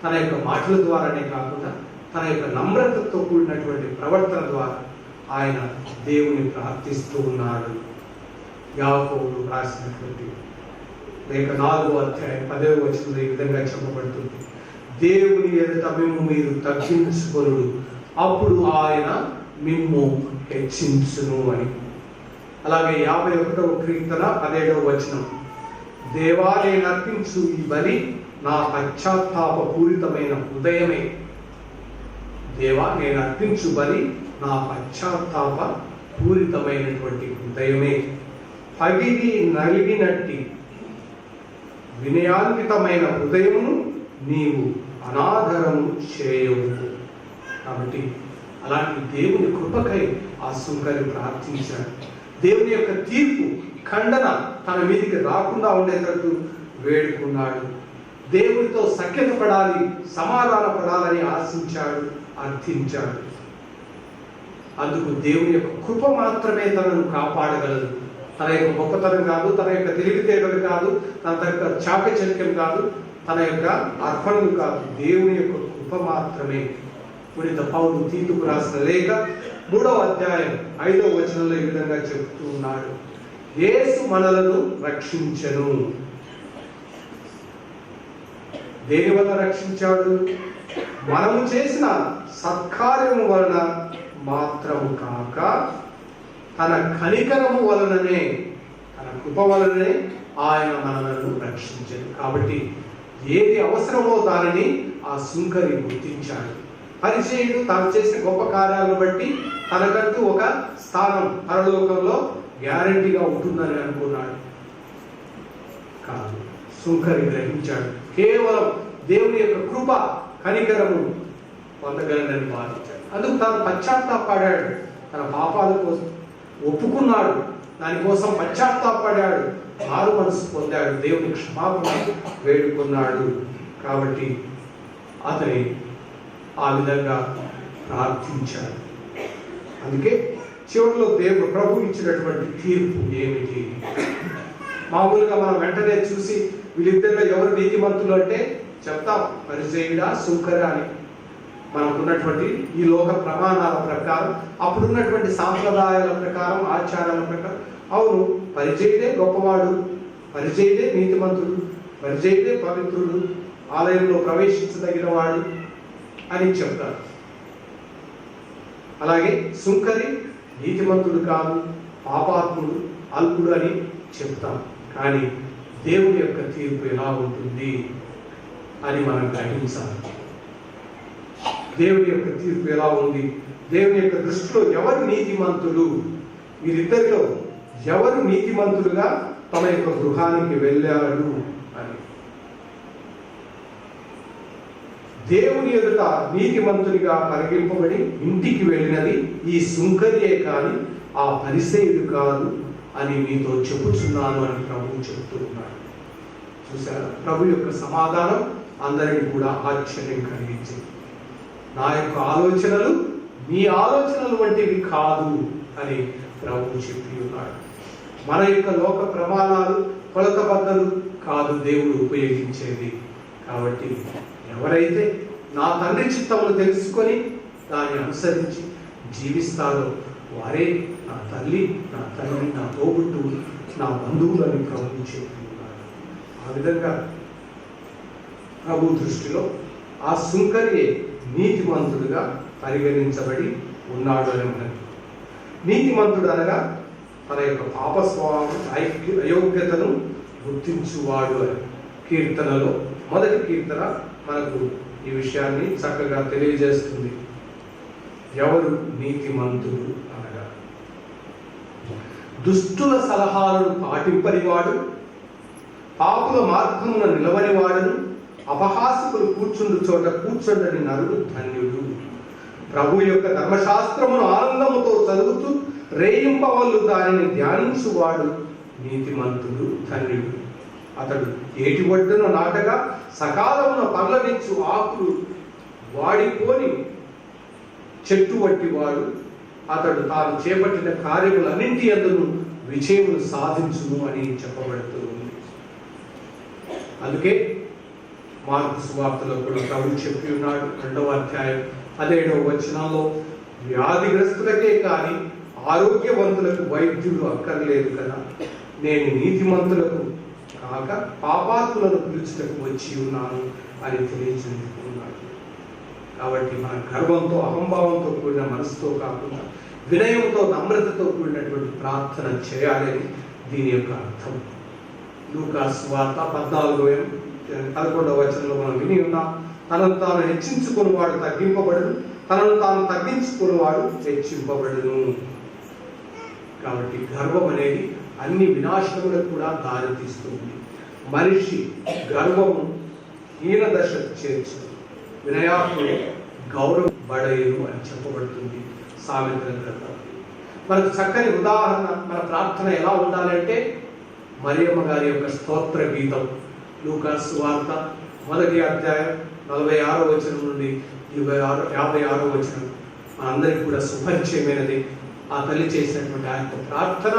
తన యొక్క మాటల ద్వారానే కాకుండా తన యొక్క నమ్రతతో కూడినటువంటి ప్రవర్తన ద్వారా ఆయన దేవుని ప్రార్థిస్తూ ఉన్నాడు. యాకోబు రాసినటువంటి లేక 4వ అధ్యాయం 10వ వచనంలో ఈ విధంగా చెప్పబడుతుంది, దేవుని ఎదుట మిమ్ము మీరు తగ్గించుకొనుడు, అప్పుడు ఆయన మిమ్ము హెచ్చించును అని. అలాగే 51వ కీర్తన 17వ వచనం, దేవా నేను అర్పించు ఈ బలి నా పశ్చాత్తాప పూరితమైన హృదయమే. దేవా నేను అర్పించు బలి నా పశ్చాత్తాప పూరితమైనటువంటి హృదయమే. పగిలి నలిగినట్టి వినయాన్వితమైన హృదయమును నీవు అనాదరము చేయవు. కాబట్టి అలాంటి దేవుని కృపకై ఆ సుంకరి ప్రార్థించాడు. దేవుని యొక్క తీర్పు ఖండన తన మీదికి రాకుండా ఉండేటట్టు వేడుకున్నాడు. దేవునితో సఖ్యత పడాలి, సమాధాన పడాలని ఆశించాడు, అర్థించాడు. అందుకు దేవుని యొక్క కృప మాత్రమే తనను కాపాడగలదు. తన యొక్క గొప్పతనం కాదు, తన యొక్క తెలివితేటలు కాదు, తన యొక్క చాకచక్యం కాదు, తన యొక్క అర్పణలు కాదు, దేవుని యొక్క కృప మాత్రమే. పునీత పౌలు తీతుకు రాసిన లేఖ 3వ అధ్యాయం 5వ వచనంలో ఈ విధంగా చెప్తూ ఉన్నాడు, యేసు మనలను రక్షించెను. దేని వల్ల రక్షించాడు? మనము చేసిన సత్కార్యము వలన మాత్రము కాక తన కనికరము వలననే, తన కృప వలననే ఆయన మనలను రక్షించాడు. కాబట్టి ఏది అవసరమో దానిని ఆ సుంకరి గుర్తించాడు. పరిచయుడు తాను చేసిన గొప్ప కార్యాలను బట్టి తనకంటూ ఒక స్థానం పరలోకంలో గ్యారంటీగా ఉంటుందని అనుకున్నాడు. కాదు, సుంకరి గ్రహించాడు కేవలం దేవుని యొక్క కృప కనికరము పొందగలనని భావించాడు. అందుకు తాను పశ్చాత్తాపడాడు, తన పాపాల కోసం ఒప్పుకున్నాడు, దానికోసం పశ్చాత్తాపడాడు, మారు మనసు పొందాడు, దేవుని క్షమాపణ వేడుకున్నాడు. కాబట్టి అతని ఆ విధంగా ప్రార్థించాడు. అందుకే చివరిలో దేవుడు ప్రభు ఇచ్చినటువంటి తీర్పు ఏమిటి? మామూలుగా మనం వెంటనే చూసి వీళ్ళిద్దరిలో ఎవరు నీతిమంతులు అంటే చెప్తాం, పరిచయుడా సుంకరా అని. మనకున్నటువంటి ఈ లోక ప్రమాణాల ప్రకారం, అప్పుడున్నటువంటి సాంప్రదాయాల ప్రకారం, ఆచారాల ప్రకారం, అవును పరిచయుడే గొప్పవాడు, పరిచయుడే నీతిమంతుడు, పరిచయుడే పవిత్రుడు, ఆలయంలో ప్రవేశించదగిన వాడు అని చెప్తారు. అలాగే సుంకరి నీతిమంతుడు కాదు, పాపాత్ముడు, అల్పుడు అని చెప్తాం. కానీ దేవుని యొక్క తీర్పు ఎలా ఉంటుంది అని మనం గ్రహించాలి. దేవుని యొక్క తీర్పు ఎలా ఉంది, దేవుని యొక్క దృష్టిలో ఎవరు నీతిమంతులు, వీరిద్దరిలో ఎవరు నీతిమంతులుగా తమ యొక్క గృహానికి వెళ్ళాడు అని. దేవుని ఎదుట నీతిమంతునిగా పరిగెంపబడి ఇంటికి వెళ్ళినది ఈ సుంకరియే కానీ ఆ పరిసయ్యుడు కాదు అని మీతో చెప్పుచున్నాను అని ప్రభు చెప్తూ ఉన్నాడు. చూసారా, ప్రభు యొక్క సమాధానం అందరికీ కూడా ఆశ్చర్యం కలిగించింది. నా యొక్క ఆలోచనలు మీ ఆలోచనలు వంటివి కాదు అని ప్రభు చెప్పి ఉన్నాడు. మన యొక్క లోక ప్రమాణాలు, కొలత బద్దలు కాదు దేవుడు ఉపయోగించేది. కాబట్టి ఎవరైతే నా తండ్రి చిత్తమును తెలుసుకొని దాన్ని అనుసరించి జీవిస్తారో వారే నా తల్లి, నా తండ్రి, నా తోబుట్టు, నా బంధువులని ప్రభు చెప్పి ఉన్నారు. ఆ విధంగా ప్రభు దృష్టిలో ఆ సుంకరియే నీతిమంతుడుగా పరిగణించబడి ఉన్నాడు అని మనకి. నీతిమంతుడు అనగా తన యొక్క పాప స్వభావం, అయోగ్యతను గుర్తించువాడు అని. కీర్తనలో మొదటి కీర్తన మనకు ఈ విషయాన్ని చక్కగా తెలియజేస్తుంది. ఎవరు నీతిమంతుడు అనగా దుష్టుల సలహాలను పాటింపనివాడు, పాపుల మార్గమున నిలవనివాడును, అపహాసకులు కూర్చుండు చోట కూర్చుండని నరుడు ధన్యుడు. ప్రభు యొక్క ధర్మశాస్త్రమును ఆనందముతో చదువుతూ రేయింపవల్లు దానిని ధ్యానించువాడు నీతిమంతుడు ధన్యుడు. అతడు ఏటి ఒడ్డున నాటగా సకాలమున పర్లనిచ్చు ఆకులు వాడిపోని చెట్టు వంటివాడు. అతడు తాను చేపట్టిన కార్యములన్నింటి యందును విజయములు సాధించును అని చెప్పబడుతూ ఉంది. అందుకే మార్కు సువార్తలో కూడా ప్రభు చెప్పి ఉన్నాడు 2వ అధ్యాయం 17వ వచనంలో, వ్యాధిగ్రస్తులకే కానీ ఆరోగ్యవంతులకు వైద్యుడు అక్కర్లేదు కదా, నేను నీతిమంతులకు కాక పాపాత్ములను పిలుచుటకు వచ్చి ఉన్నాను అని తెలియజేస్తున్నాడు. కాబట్టి మన గర్వంతో అహంభావంతో కూడిన మనసుతో కాకుండా వినయంతో నమ్రతతో కూడినటువంటి ప్రార్థన చేయాలని దీని యొక్క అర్థం. లూకా సువార్త 14వ వచనంలో మనం విని ఉన్నాం, తనను తాను హెచ్చించుకునేవాడు తగ్గింపబడును, తనను తాను తగ్గించుకునేవాడు హెచ్చింపబడును. కాబట్టి గర్వం అనేది అన్ని వినాశనములకు కూడా దారి తీస్తుంది. మనిషి గర్వము హీన దశ చేర్చు, వినయాత్ముడు గౌరవబడేరు అని చెప్పబడుతుంది సామెతల గ్రంథం. మనకు చక్కని ఉదాహరణ మన ప్రార్థన ఎలా ఉండాలంటే మరియమ్మ గారి యొక్క స్తోత్ర గీతం. లూకా సువార్త 1వ అధ్యాయం 46వ వచనం నుండి 56వ వచనం మనందరికీ కూడా సుపరిచయమైనది. ఆ తల్లి చేసినటువంటి ఆ యొక్క ప్రార్థన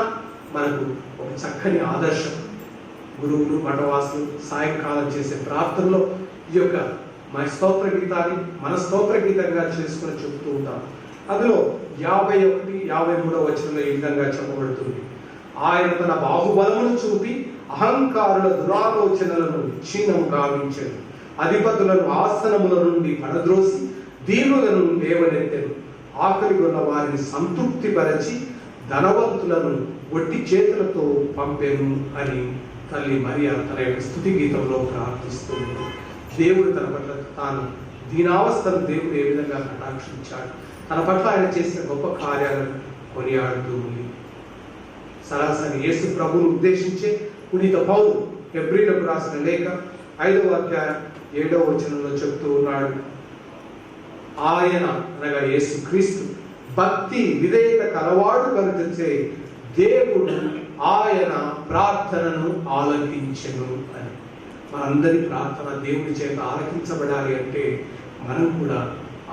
మనకు ఒక చక్కని ఆదర్శం. గురువులు మఠవాసులు సాయంకాలం చేసే ప్రార్థనలో ఈ యొక్క మన స్తోత్ర గీతాన్ని మన స్తోత్ర గీతంగా చేసుకుని చెబుతూ ఉంటాం. అందులో 51, 53వ వచనంలో ఈ విధంగా చెప్పబడుతుంది, ఆయన తన బాహుబలమును చూపి అహంకారుల దురాలోచనలను విచ్ఛిన్నం గావించెను, అధిపతులను ఆసనముల నుండి పడద్రోసి దీనులను లేవనెత్తెను, ఆకలి ఉన్న వారిని సంతృప్తిపరచి ధనవంతులను ఒట్టి చేతులతో పంపెను అని తల్లి మరియా తన యొక్క స్తుతి గీతంలో ప్రార్థిస్తుంది. దేవుడు తన పట్ల తాను దీనావస్థను దేవుడు ఏ విధంగా కటాక్షించాడు, తన పట్ల ఆయన చేసిన గొప్ప కార్యాలను కొనియాడుతూ ఉంది. సరాసరి యేసు ప్రభువును ఉద్దేశించే పునీత పౌలు హెబ్రీలకు రాసిన లేఖ 5వ అధ్యాయం 7వ వచనంలో చెప్తూ ఉన్నాడు, ఆయన అనగా యేసు క్రీస్తు భక్తి విధేయత కలవాడు కనుక దేవుడు ఆయన ప్రార్థనను ఆలకించెను అని. మనందరి ప్రార్థన దేవుడి చేత ఆలకించబడాలి అంటే మనం కూడా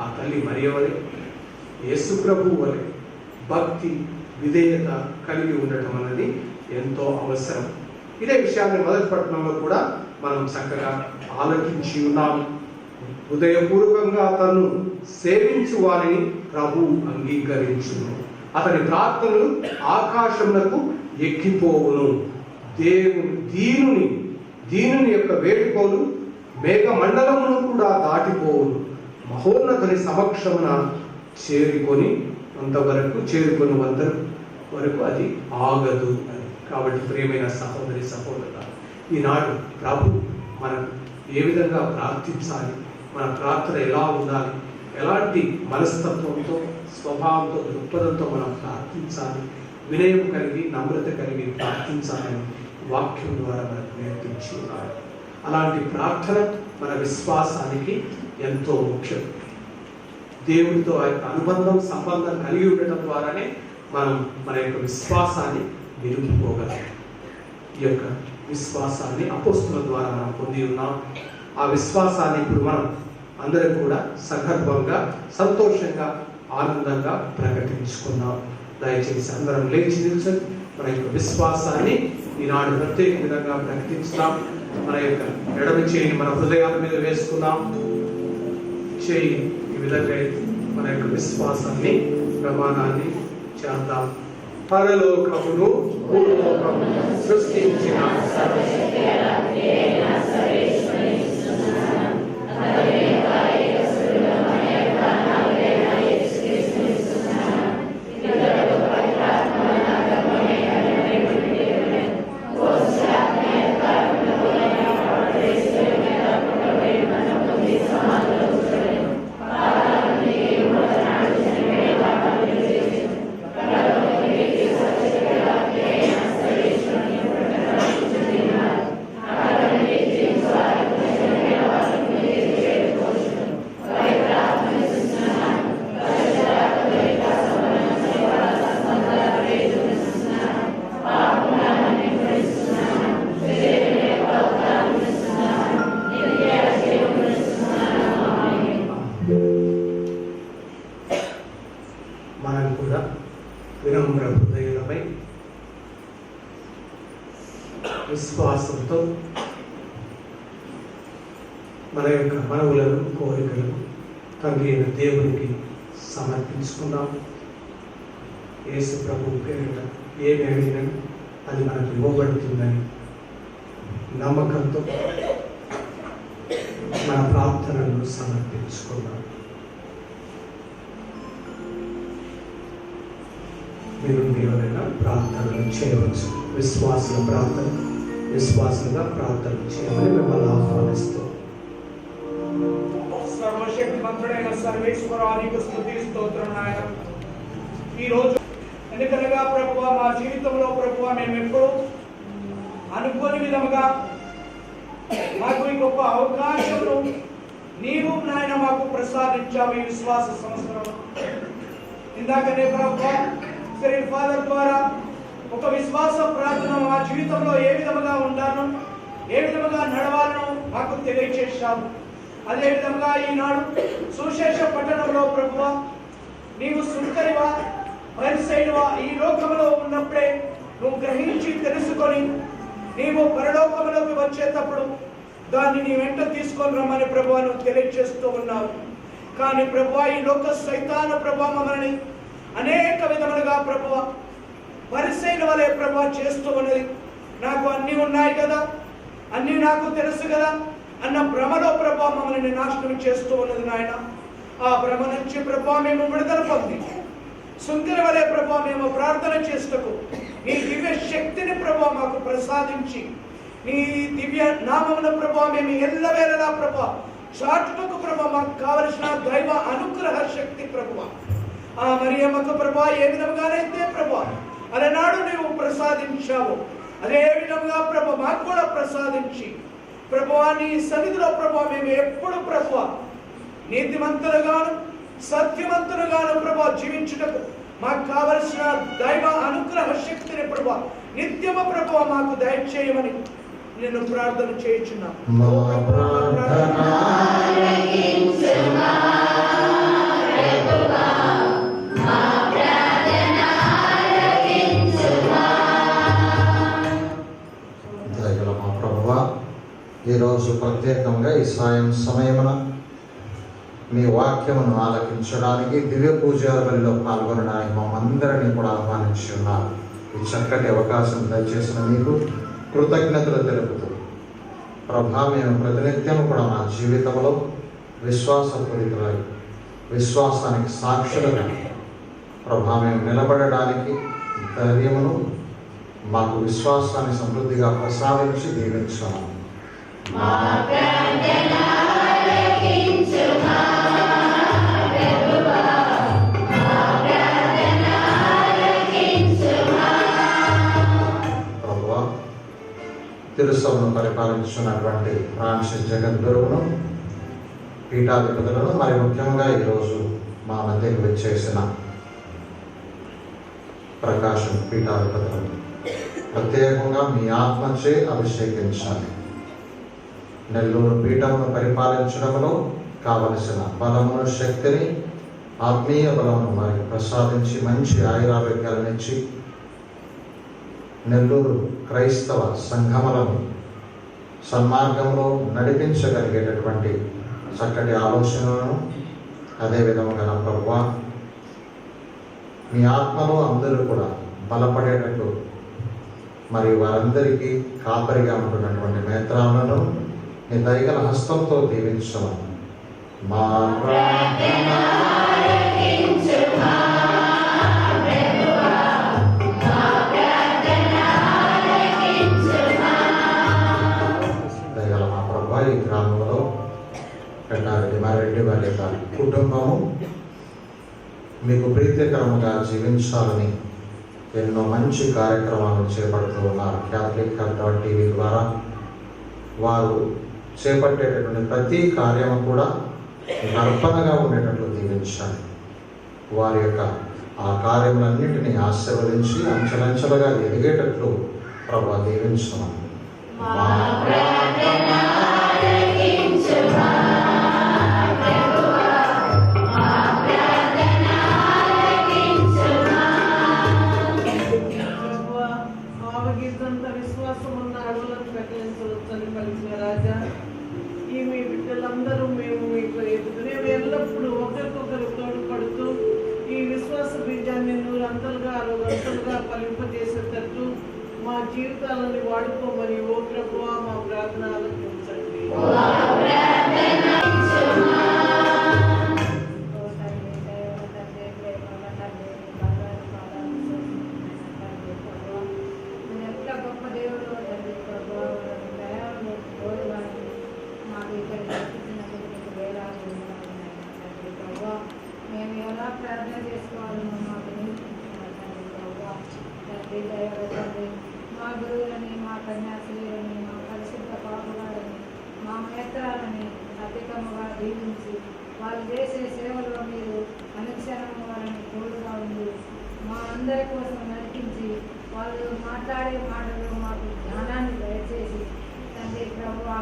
ఆ తల్లి మరియ వలె యేసు ప్రభువు వలె భక్తి విధేయత కలిగి ఉండటం అనేది ఎంతో అవసరం. ఇదే విషయాన్ని మొదటి పట్టణంలో కూడా మనం చక్కగా ఆలకించి ఉన్నాము. హృదయపూర్వకంగా తను సేవించు వారిని ప్రభు అంగీకరించును, అతని ప్రార్థనలు ఆకాశములకు ఎక్కిపోవును, దీనుని యొక్క వేడుకోలు మేఘ మండలమును కూడా దాటిపోవును, మహోన్నతుని సమక్షమున చేరుకొని వరకు అది ఆగదు అని. కాబట్టి ప్రియమైన సహోదరి సహోదరుల, ఈనాడు ప్రభు మనకు ఏ విధంగా ప్రార్థించాలి, మన ప్రార్థన ఎలా ఉండాలి, ఎలాంటి మనస్తత్వంతో స్వభావంతో దృక్పథంతో మనం ప్రార్థించాలి, వినయం కలిగి నమ్రత కలిగి ప్రార్థించాలని వాక్యం ద్వారా మనకు నేర్పించి ఉన్నారు. అలాంటి ప్రార్థన మన విశ్వాసానికి ఎంతో ముఖ్యం. దేవుడితో ఆ యొక్క సంబంధం కలిగి ఉండటం ద్వారానే మనం మన యొక్క విశ్వాసాన్ని నిలుపుకోగలం. ఈ యొక్క విశ్వాసాన్ని అపోస్తుల ద్వారా మనం పొంది ఉన్నాం. ఆ విశ్వాసాన్ని ఇప్పుడు మనం అందరం కూడా సగర్వంగా సంతోషంగా ఆనందంగా ప్రకటించుకున్నాం. దయచేసి అందరం లేచి నిల్చొని మన యొక్క విశ్వాసాన్ని ఈనాడు ప్రత్యేక విధంగా ప్రకటించుదాం. మన యొక్క ఎడమ చేయి మన హృదయాల మీద వేసుకుందాం. చేయి ఈ విధంగా మన యొక్క విశ్వాసాన్ని ప్రమాణాన్ని చేద్దాం. పరలోకమును భూలోకమును సృష్టించిన Amen. వినమ్ర హృదయులమై విశ్వాసంతో మన యొక్క మనవులను కోరికలను తండ్రి అయిన దేవునికి సమర్పించుకుందాం. యేసు ప్రభు పేరిట ఏమి అడిగినా అది మనకు ఇవ్వబడుతుందని నమ్మకంతో మన ప్రార్థనలను సమర్పించుకుందాం. మీరు ఎవరైనా ప్రార్థనలు చేయవచ్చు. విశ్వాసంగా ప్రార్థన చేయమని మిమ్మల్ని ఆహ్వానిస్తూ సర్వశక్తిమంతుడైన సర్వేశ్వరానికి స్తుతి స్తోత్రం నాయన. ఈరోజు ఎందుకనగా ప్రభువా మా జీవితంలో ప్రభువా మేము ఎప్పుడు అనుకోని విధముగా మాకు ఈ గొప్ప అవకాశంను నీవు నాయన మాకు ప్రసాదించావు ఈ విశ్వాస సంవత్సరం. ఇందాకనే ప్రభువా శ్రీ ఫాదర్ ద్వారా ఒక విశ్వాస ప్రార్థన మా జీవితంలో ఏ విధముగా ఉండాలో ఏ విధముగా నడవాలను మాకు తెలియచేశావు. అదే విధంగా ఈనాడు సుశేష పట్టణంలో ప్రభువా నీవు సుంకరివా పరిసైనవా ఈ లోకంలో ఉన్నప్పుడే నువ్వు గ్రహించి తెలుసుకొని నీవు పరలోకంలోకి వచ్చేటప్పుడు దాన్ని నీ వెంట తీసుకొని రమ్మని ప్రభువా నువ్వు తెలియజేస్తూ ఉన్నావు. కానీ ప్రభువా ఈ లోక సైతాన ప్రభువా మమ్మల్ని అనేక విధములుగా ప్రభువా పరిసైన వలె ప్రభువా చేస్తూ ఉన్నది. నాకు అన్నీ ఉన్నాయి కదా, అన్నీ నాకు తెలుసు కదా అన్న భ్రమలో ప్రభువా మమ్మల్ని నాశనం చేస్తూ ఉన్నది నాయన. ఆ భ్రమ నుంచి ప్రభువా మేము విడుదల పొంది సుందర వలె ప్రభువా మేము ప్రార్థన చేస్తకు నీ దివ్య శక్తిని ప్రభువా మాకు ప్రసాదించి నీ దివ్య నామమున ప్రభువా మేము ఎల్లవేళలా ప్రభువా చాటుటకు ప్రభువా మాకు కావలసిన దైవ అనుగ్రహ శక్తి ప్రభువా ఆ మరియమ్మకు ప్రభువా ఏ విధంగానైతే ప్రభువా అలనాడు నీవు ప్రసాదించావు అదే విధంగా ప్రభు మాకు కూడా ప్రసాదించి ప్రభువా నీ సన్నిధిలో ప్రభువా మేము ఎప్పుడు ప్రభువా నీతిమంతులుగాను సత్యవంతులుగాను ప్రభువా జీవించుటకు మాకు కావలసిన దైవ అనుగ్రహ శక్తిని ప్రభువా నిత్యము ప్రభువా మాకు దయచేయమని నిన్ను ప్రార్థన చేయుచున్నాం. ఈరోజు ప్రత్యేకంగా ఈ సాయం సమయమున మీ వాక్యమును ఆలకించడానికి దివ్య పూజారులలో పాల్గొనడానికి మమ్మందరినీ కూడా ఆహ్వానించి ఉన్నారు. ఈ చక్కటి అవకాశం దయచేసిన మీకు కృతజ్ఞతలు తెలుపుతూ ప్రభా మేము ప్రతినిత్యం కూడా మా జీవితంలో విశ్వాసపూరితులై విశ్వాసానికి సాక్షులుగా ప్రభా మేము నిలబడడానికి ధైర్యమును మాకు విశ్వాసాన్ని సమృద్ధిగా ప్రసాదించి దీవించాము. ప్రభువా తిరుసభను పరిపాలించున్నటువంటి ఫ్రాన్సిస్ జగద్గురువును పీఠాధిపతులను మరి ముఖ్యంగా ఈరోజు మా మధ్యకు వచ్చేసిన ప్రకాశం పీఠాధిపతులను ప్రత్యేకంగా మీ ఆత్మచే అభిషేకించాలి. నెల్లూరు పీఠమును పరిపాలించడంలో కావలసిన బలమును శక్తిని ఆత్మీయ బలమును వారికి ప్రసాదించి మంచి ఆయురారోగ్యాలనిచ్చి నెల్లూరు క్రైస్తవ సంఘములను సన్మార్గంలో నడిపించగలిగేటటువంటి చక్కటి ఆలోచనలను అదేవిధంగా నా ప్రభువా మీ ఆత్మలో అందరూ కూడా బలపడేటట్లు మరి వారందరికీ కాపరిగా ఉంటున్నటువంటి నేత్రాలను నీ దయగల హస్తంతో దీవించమని మా దయగల మా ప్రభా ఈ గ్రామంలో పెద్దారెడ్డి మారెడ్డి వారి యొక్క కుటుంబము మీకు ప్రీతికరముగా జీవించాలని ఎన్నో మంచి కార్యక్రమాలను చేపడుతూ ఉన్నారు. క్యాథలిక్ హర్ట్ టీవీ ద్వారా వారు చేపట్టేటటువంటి ప్రతి కార్యము కూడా అర్పణగా ఉండేటట్లు దీవించాలి. వారి యొక్క ఆ కార్యములన్నింటినీ ఆశీర్వదించి అంచెలంచెలుగా ఎదిగేటట్లు ప్రభువా దీవించమని ఎల్లప్పుడూ ఒకరికొకరు తోడ్పడుతూ ఈ విశ్వాస బీజాన్ని నూరంతలుగా అరవంతలుగా ఫలింపజేసేటట్టు మా జీవితాలను వాడుకోమని ఓ ప్రభువా మా ప్రార్థన ఆలకించండి. ఎంత గొప్ప దేవుడు తండ్రి ప్రభువా, దయాలు తోడుగాని మాకు ఇక్కడికి వచ్చినందుకు నీకు వేలాది వందనాలు నాయనా తండ్రి ప్రభువా. మేము ఎలా ప్రార్థన చేసుకోవాలో మాకు నేర్పించుకున్నారు తండ్రి ప్రభువా. తండ్రి దయగల తండ్రి, మా గురువులని, మా కన్యాశ్రీలని, మా పరిశుద్ధ పాపగాలని, మా నేత్రాలని అధికముగా దీవించి వాళ్ళు చేసే సేవలో మీరు అనుక్షణము వాళ్ళని తోడుగా ఉండి మా అందరి కోసం నడిపించి వాళ్ళు మాట్లాడే మాటలు మాకు జ్ఞానాన్ని దయచేసి తండ్రి ప్రభువా,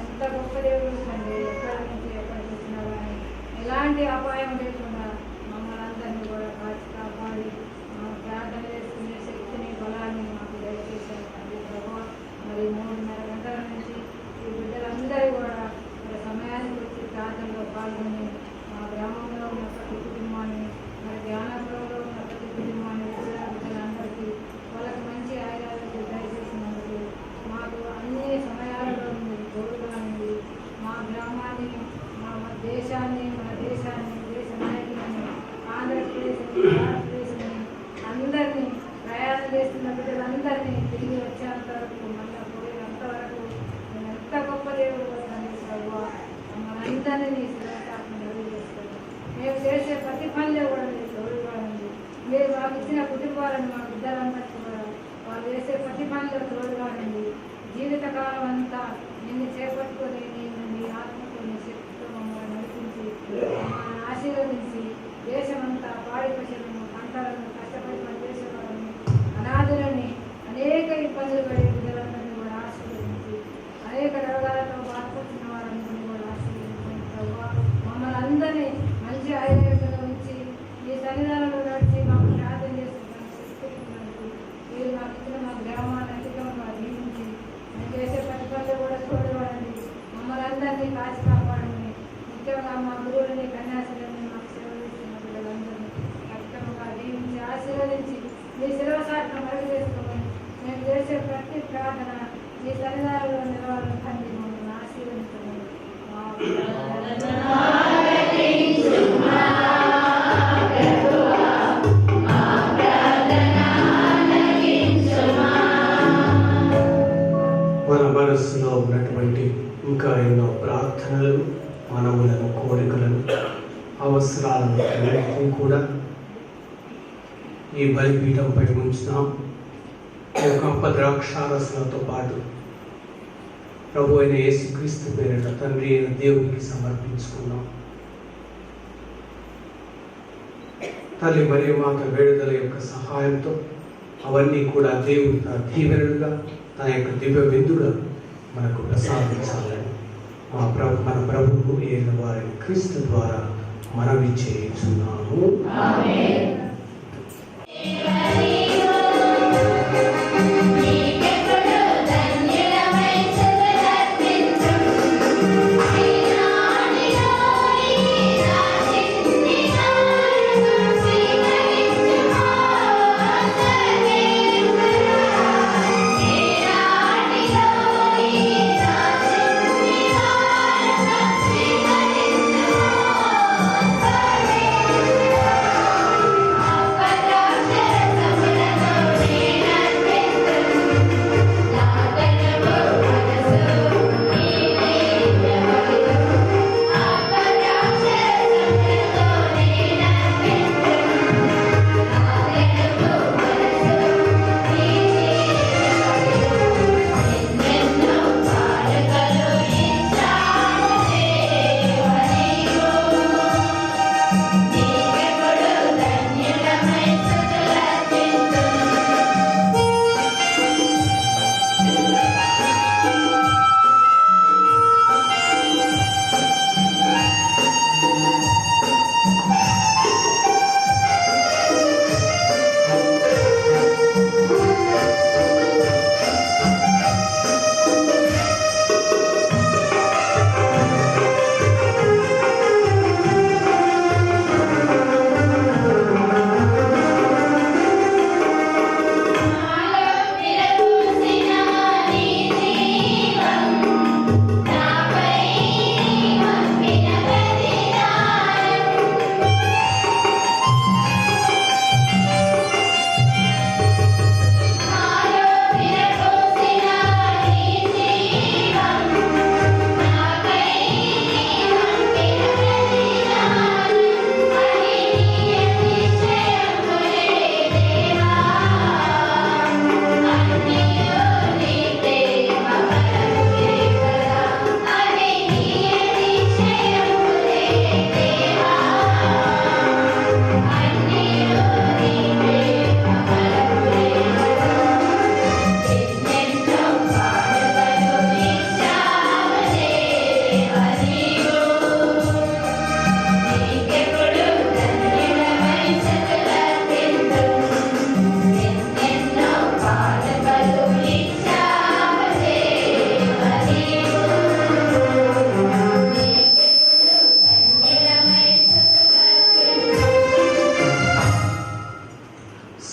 ఎంత గొప్ప దేవుడు తండ్రి. ఎక్కడి నుంచి ఎక్కడికి వచ్చినా కానీ ఎలాంటి అపాయం లేకుండా మమ్మల్ని అందరినీ కూడా కాచి కాపాడి ప్రార్థన చేసుకునే శక్తిని బలాన్ని మాకు దయచేశారు తండ్రి ప్రభువా. మరి 3:30 గంటల నుంచి ఈ బిడ్డలందరూ కూడా మరి సమయానికి వచ్చి ప్రార్థనలో పాల్గొని మా గ్రామంలో ఉన్న ప్రతి కుటుంబాన్ని, మరి ధ్యానంలో ఉన్న ప్రతి కుటుంబాన్ని, బిడ్డలందరికీ వాళ్ళకి మంచి ఆయుధాలకు దయచేసినందుకు మాకు అన్ని సమయాలలో మీరు తోడుగా ఉంది. మా గ్రామాన్ని, మా దేశాన్ని, మన దేశాన్ని, దేశ నాయకులని, ఆంధ్రప్రదేశ్ని, భారతదేశాన్ని అందరినీ ప్రయాణం చేస్తున్న బిడ్డలందరినీ తిరిగి వచ్చేంత వరకు, మళ్ళీ పోయేంత వరకు నేను ఎంత గొప్ప దేవుడు వస్తాను ప్రభువా. మమ్మల్ని అందరినీ శ్రేష్టాత్మ నెరవేరుస్తాను. మేము చేసే ప్రతి పనిలో కూడా మీరు తోడుగా ఉంది. మీరు మాకు ఇచ్చిన కుటుంబాలను, మా బిడ్డలందరికీ కూడా వాళ్ళు చేసే ప్రతి పనిలో తోడుగా ఉంది. జీవితకాలం అంతా నిన్ను చేపట్టుకొని నేను నీ ఆత్మతో నీ శక్తితో మమ్మల్ని నడిపించి మమ్మల్ని ఆశీర్వదించి దేశమంతా పాడి పశువులను, పంటలను, కష్టపడి పనిచేసే వాళ్ళని, అనాథులని, అనేక ఇబ్బందులు పడే బిడ్డలందరినీ కూడా ఆశీర్వదించి అనేక రోగాలతో బాధపడుతున్న వారందరినీ కూడా ఆశీర్వదించండి ప్రభువా. మమ్మల్ని అందరినీ మంచి ఆరోగ్యంగా ఉంచి ఈ సన్నిధానంలో నడిచి మాకు ప్రార్థన చేస్తున్నాను శక్తిస్తున్నందుకు మీరు మాకు ఇచ్చిన మా గ్రామాన్ని అధికంగా దీవించి మేము చేసే ప్రతి పనులు కూడా చూడవాడండి. మమ్మల్ని అందరినీ కాచి కాపాడండి. ముఖ్యంగా మా గురువులని, కన్యాశ్రీలని, మాకు సేవ చేస్తున్న పిల్లలందరినీ అధికంగా దీవించి ఆశీర్వదించి మీ శిరవసాట్ను మరుగు చేసుకోమని మేము చేసే ప్రతి ప్రార్థన మీ సన్నిధానంలో నిలవాలని తండ్రి మమ్మల్ని ఆశీర్వదించమని మన మనస్సులో ఉన్నటువంటి ఇంకా ఎన్నో ప్రార్థనలను, మనవులను, కోరికలను, అవసరాలను అన్నిటినీ కూడా ఈ బలిపీఠంపై ఉంచుతాం. ఈ యొక్క అపద్రాక్షారసులతో పాటు ప్రభు అయిన యేసుక్రీస్తు పేరిట తండ్రి అయిన దేవునికి సమర్పించుకున్నాం. తల్లి మరియు మాత వేడుదల యొక్క సహాయంతో అవన్నీ కూడా దేవుడు తన దీవెనలుగా, తన యొక్క దివ్య విందుగా మనకు ప్రసాదించాలని మన ప్రభువు అయిన వారిని క్రీస్తు ద్వారా మనవి చేయుచున్నాము. Amen.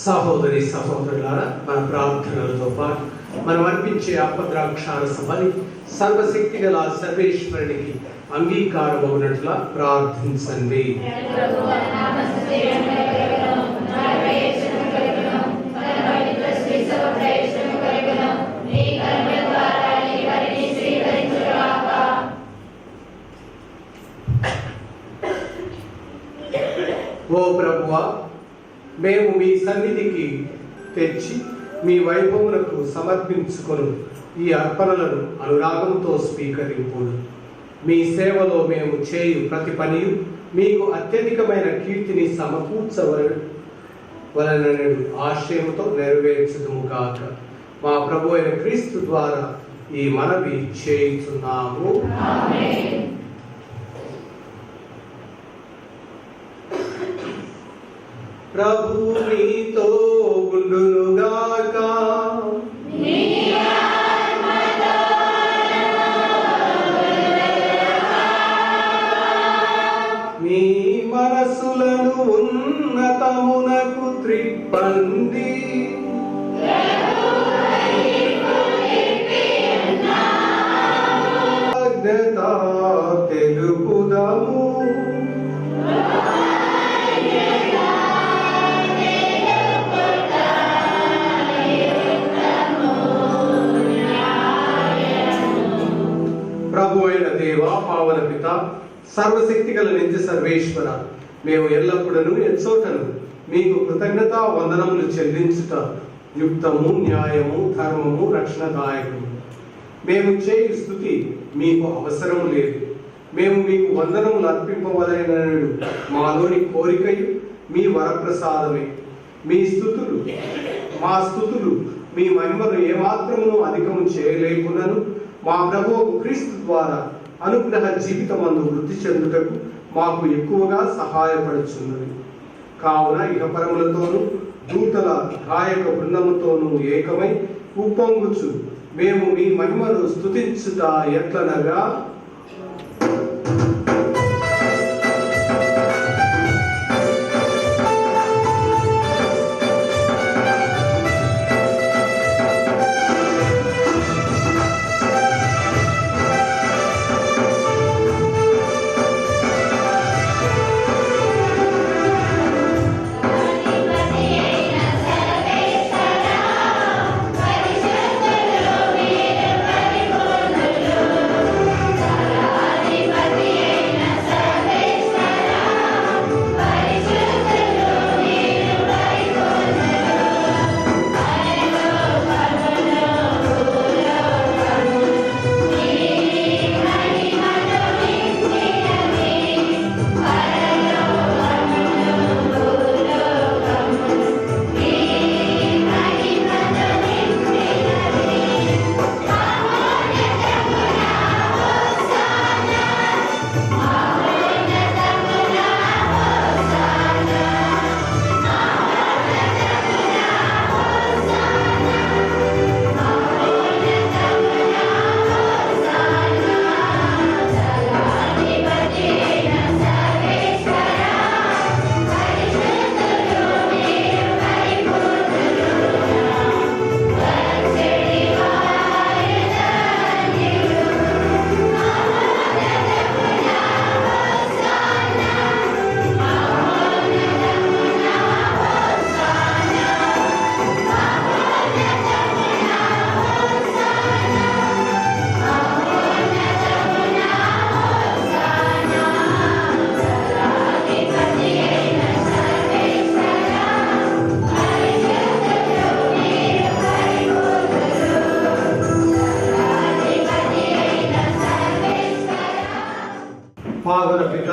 సహోదరి సహోదరులారా, మన ప్రార్థనలతో పాటు మనం అర్పించే అపద్రాక్షారస బలి సర్వశక్తి గల సర్వేశ్వరునికి అంగీకారం అవునట్లా ప్రార్థించండి. ఓ ప్రభువా, మేము మీ సన్నిధికి తెచ్చి మీ వైభవములకు సమర్పించుకొను ఈ అర్పణలను అనురాగంతో స్వీకరింపుడు. మీ సేవలో మేము చేయు ప్రతి పనియు మీకు అత్యధికమైన కీర్తిని సమకూర్చవలనని ఆశయంతో నెరవేర్చుదుము గాక. మా ప్రభు అయిన క్రీస్తు ద్వారా ఈ మనవి చేయుచున్నాము. ప్రభు మీతో ఉండునుగాక. మీ మనసులను ఉన్నతమునకు త్రిప్పండి. తెలుపుదము. ప్రభు అయిన దేవ, పావన పిత, సర్వశక్తి గల నిత్య సర్వేశ్వర, మేము ఎల్లప్పుడూ ఎచ్చోటను మీకు కృతజ్ఞత వందనములు చెల్లించుట యుక్తము, న్యాయము, ధర్మము, రక్షణదాయకము. మేము చేయు స్థుతి మీకు అవసరం లేదు. మేము మీకు వందనములు అర్పింపవలెనడు మాలోని కోరికయు మీ వరప్రసాదమే. మా స్థుతులు మీ మహిమను ఏమాత్రమును అధికము చేయలేకునను మా ప్రభువు క్రీస్తు ద్వారా అనుగ్రహ జీవితమందు వృద్ధి చెందుటకు మాకు ఎక్కువగా సహాయపడుచున్నది. కావున ఇహపరములతోనూ దూతల గాయక బృందముతోనూ ఏకమై ఉప్పొంగుచు మేము మీ మహిమను స్తుతించుట ఎట్లనగా, పావన పిత,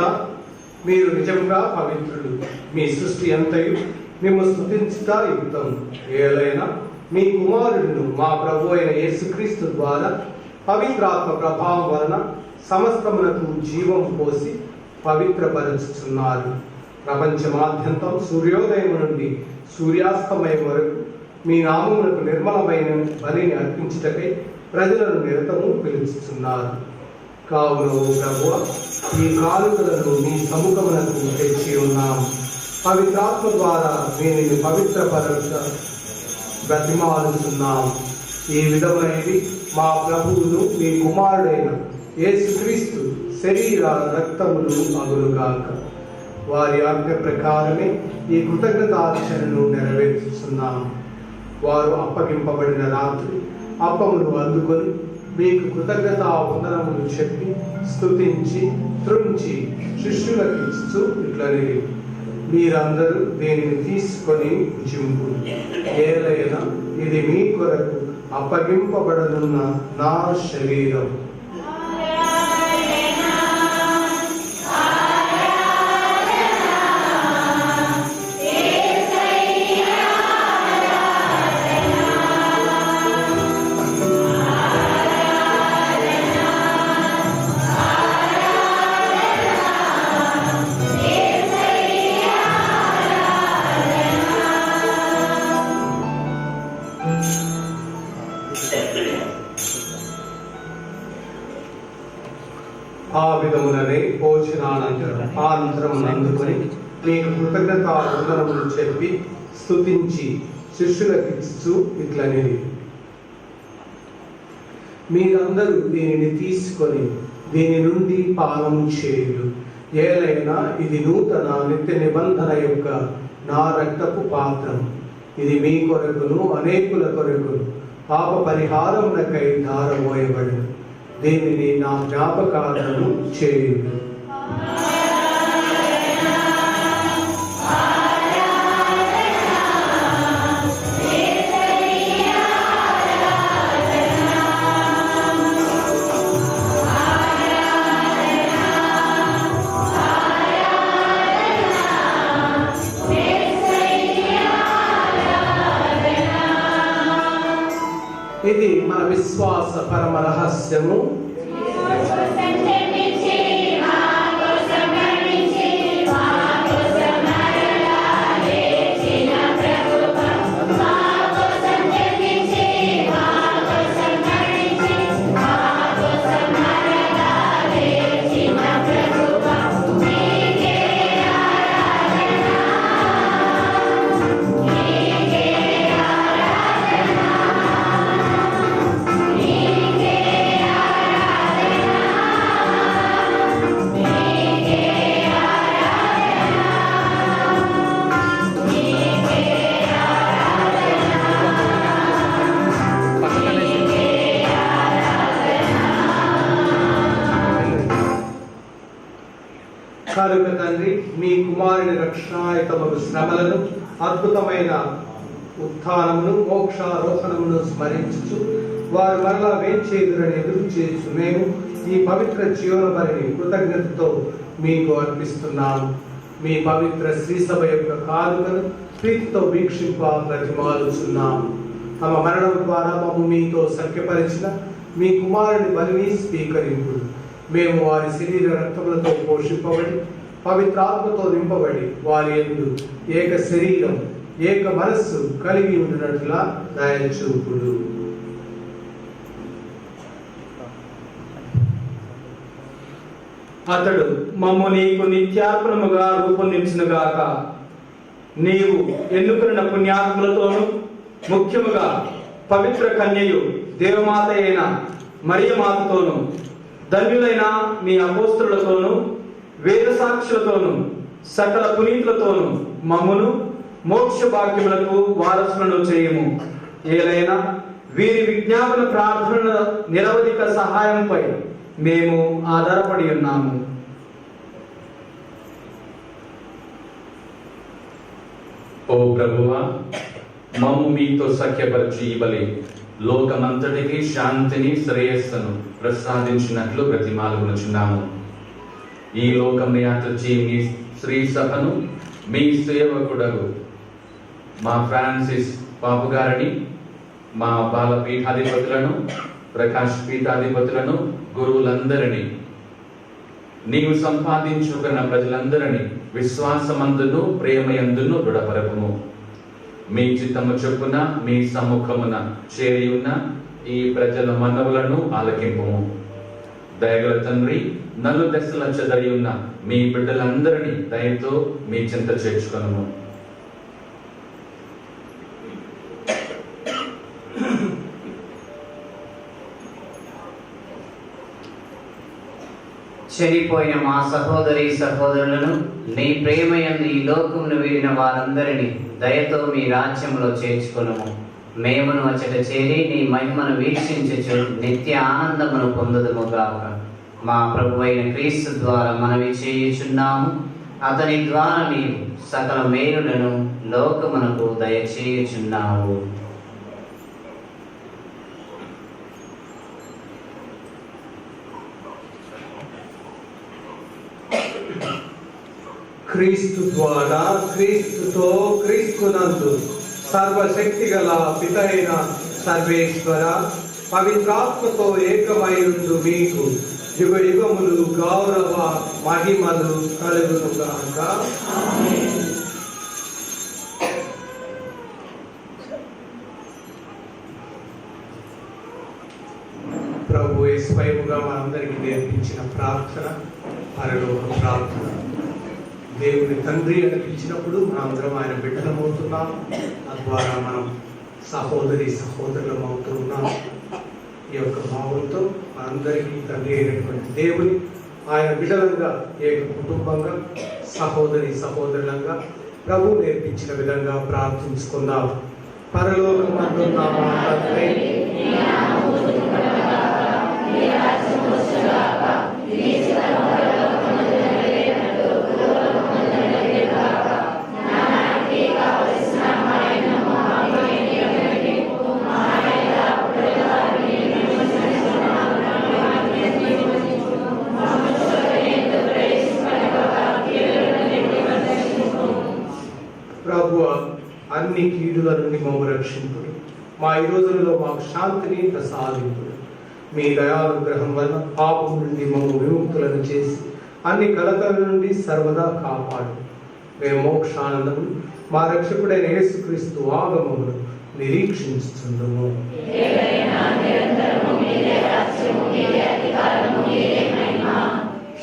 మీరు నిజంగా పవిత్రుడు. మీ సృష్టి అంతయు మేము స్తుతించుట యుక్తం. ఏలైనా మీ కుమారుడును మా ప్రభు అయిన యేసుక్రీస్తు ద్వారా పవిత్రాత్మ ప్రభావం వలన సమస్తమునకు జీవం పోసి పవిత్రపరచుచున్నారు. ప్రపంచమాద్యంతం సూర్యోదయం నుండి సూర్యాస్తమయం వరకు మీ నామమునకు నిర్మలమైన బలిని అర్పించుటకై ప్రజలను నిరతము పిలుచుచున్నారు. కావున ప్రభువా, ఈ కానుకలను మీ సముఖమునకు తెచ్చి ఉన్నాము. పవిత్రాత్మ ద్వారా దీనిని పవిత్రపరంగా బ్రతిమాలుతున్నాం. ఈ విధమైనది మా ప్రభువును మీ కుమారుడైన యేసుక్రీస్తు శరీర రక్తములు అగులుగాక. వారి ఆజ్ఞ ప్రకారమే ఈ కృతజ్ఞతార్చనను నెరవేర్చుతున్నాం. వారు అప్పగింపబడిన రాత్రి అప్పమును అందుకొని మీకు కృతజ్ఞతా వందనములు చెప్పి స్తుతించి త్రుంచి శిష్యులకు ఇస్తూ ఇట్లనే, మీరందరూ దీనిని తీసుకొని భుజింపు. ఏలైనా ఇది మీ కొరకు అప్పగింపబడనున్న నా శరీరం. ఆ విధములనే భోజనానంతరం అందుకొని మీకు కృతజ్ఞతా వందనములు చెప్పి స్తుతించి శిష్యులకు ఇస్తూ ఇట్లనే, మీరందరూ దీనిని తీసుకొని దీని నుండి పానం చేయుడు. ఏలైనా ఇది నూతన నిత్య నిబంధన యొక్క నా రక్తపు పాత్రం. ఇది మీ కొరకును అనేకుల కొరకును పాప పరిహారమునకై ధారపోయబడిన. దీనిని నా జ్ఞాపకాలను చేయుడు. ఇది మన విశ్వాస పరమ రహస్యము. కరుణ తండ్రి, మీ కుమారుని రక్షణాయుతమగు శ్రమలను, అద్భుతమైన ఉత్థానమును, మోక్షారోహణమును స్మరించుచు వారు మరలా వేంచేదురని ఎదురు చేసు మేము ఈ పవిత్ర జీవన బలిని కృతజ్ఞతతో మీకు అర్పిస్తున్నాము. మీ పవిత్ర శ్రీసభ యొక్క కానుకను ప్రీతితో వీక్షింప ప్రతిమాలుచున్నాము. తమ మరణం ద్వారా మమ్ము మీతో సఖ్యపరిచిన మీ కుమారుని బలిని స్వీకరింపు. మేము వారి శరీర రక్తములతో పోషింపబడి పవిత్రాత్మతో నింపబడి వారి యందు ఏక శరీరం ఏక మనస్సు కలిగి ఉండినట్లా దయచూపుడు. అతడు మమ్ము నీకు నిత్యార్పణముగా రూపొందించిన గాక. నీవు ఎన్నుకున్న పుణ్యాత్ములతోనూ ముఖ్యముగా పవిత్ర కన్యయు దేవమాత అయిన మరియమాతతోనూ ధన్యులైన మీ అపోస్తలులతోనూ వేద సాక్షులతోనూ సకల పునీతులతోనూ మమ్మును మోక్ష భాగ్యములకు వారసులను చేయము. ఏలైనా వీరి విజ్ఞాపన ప్రార్థనల నిరవధిక సహాయంపై మేము ఆధారపడి ఉన్నాము. ఓ ప్రభువా, మమ్ము మీతో సఖ్యపరిచి ఇవ్వలే లోకమంతటికి శాంతిని శ్రేయస్సును ప్రసాదించినట్లు బ్రతిమాలుకొనుచున్నాము. ఈ లోకం యాత్రచి మీ శ్రీ సభను మీ సేవకుడగు మా ఫ్రాన్సిస్ పాపు గారిని, మా బాల పీఠాధిపతులను, ప్రకాష్ పీఠాధిపతులను, గురువులందరినీ, నీవు సంపాదించుకున్న ప్రజలందరినీ విశ్వాసమందును ప్రేమయందును దృఢపరపుము. మీ చిత్తము చొప్పున మీ సమ్ముఖమున చేరి ఉన్న ఈ ప్రజల మనవులను ఆలకింపుము. దయగల తండ్రి, నలుదశల చెదరి ఉన్న మీ బిడ్డలందరినీ దయతో మీ చెంత చేర్చుకొనుము. చనిపోయిన మా సహోదరి సహోదరులను నీ ప్రేమయందు ఈ లోకమును వీడిన వారందరినీ దయతో మీ రాజ్యంలో చేర్చుకొనుము. మేమును అచట చేరి నీ మహిమను వీక్షించుచు నిత్య ఆనందమును పొందుదుముగాక. మా ప్రభువైన క్రీస్తు ద్వారా మనవి చేయుచున్నాము. అతని ద్వారా నీవు సకల మేలులను లోకమునకు దయచేయుచున్నావు. క్రీస్తు ద్వారా, క్రీస్తుతో, క్రీస్తునందు సర్వశక్తి గల పితైన సర్వేశ్వర, పవిత్రాత్మతో ఏకమైందు మీకు యుగ యుగములు గౌరవ మహిమలు కలుగునుగాక. ప్రభు స్వయముగా మనందరికీ నేర్పించిన ప్రార్థన పరలోక ప్రార్థన. దేవుని తండ్రి అని పిలిచినప్పుడు మనందరం ఆయన బిడ్డలమవుతున్నాం. తద్వారా మనం సహోదరులం అవుతున్నాం. ఈ యొక్క భావంతో మనందరికీ తండ్రి అయినటువంటి దేవుని ఆయన బిడ్డలంగా, ఏక కుటుంబంగా, సహోదరులంగా ప్రభు నేర్పించిన విధంగా ప్రార్థించుకుందాం. పరలోకమందున్న మా తండ్రి, అన్ని కీడుల నుండి మమ్మ రక్షింపుడు. మా ఈ రోజులలో మాకు శాంతిని ప్రసాదింపుడు. మీ దయానుగ్రహం వల్ల పాపం నుండి మమ్మ విముక్తులను చేసి అన్ని కలతల నుండి సర్వదా కాపాడు. మేము మోక్షానందము మా రక్షకుడైన యేసుక్రీస్తు ఆగమమును నిరీక్షించుచున్నాము.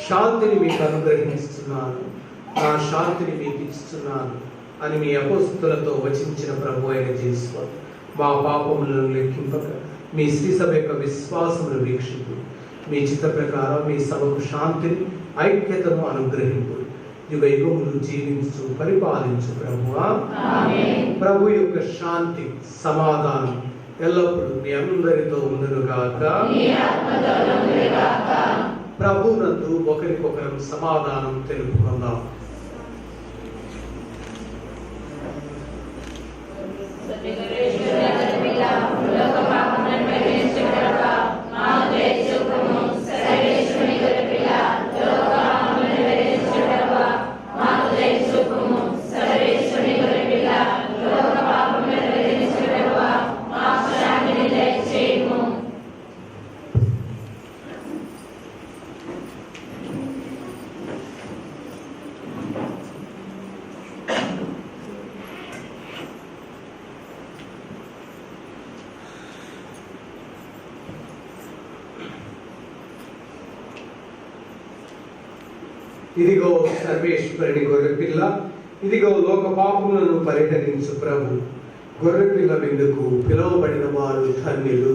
శాంతిని మీకు అనుగ్రహిస్తున్నాను, నా శాంతిని మీకు ఇస్తున్నాను అని మీ అపోస్తులతో వచించిన ప్రభు అయిన యేసు మా పాపములను లెక్కింపక మీ శ్రీ సభ యొక్క విశ్వాసమును వీక్షింపు. మీ చిత్త ప్రకారం మీ సభకు శాంతిని, ఐక్యతను అనుగ్రహింపు. యుగ యుగములు జీవించు, పరిపాలించు ప్రభువా. ప్రభు యొక్క శాంతి, సమాధానం ఎల్లప్పుడూ మీ అందరితో ఉండునుగాక. ప్రభునందు ఒకరికొకరం సమాధానం తెలుపుకుందాం. ఇదిగో సర్వేశ్వరుని గొర్రెపిల్ల, ఇదిగో లోక పాపములను పరిహరించు ప్రభు. గొర్రెపిల్ల విందుకు పిలువబడిన వారు ధన్యులు.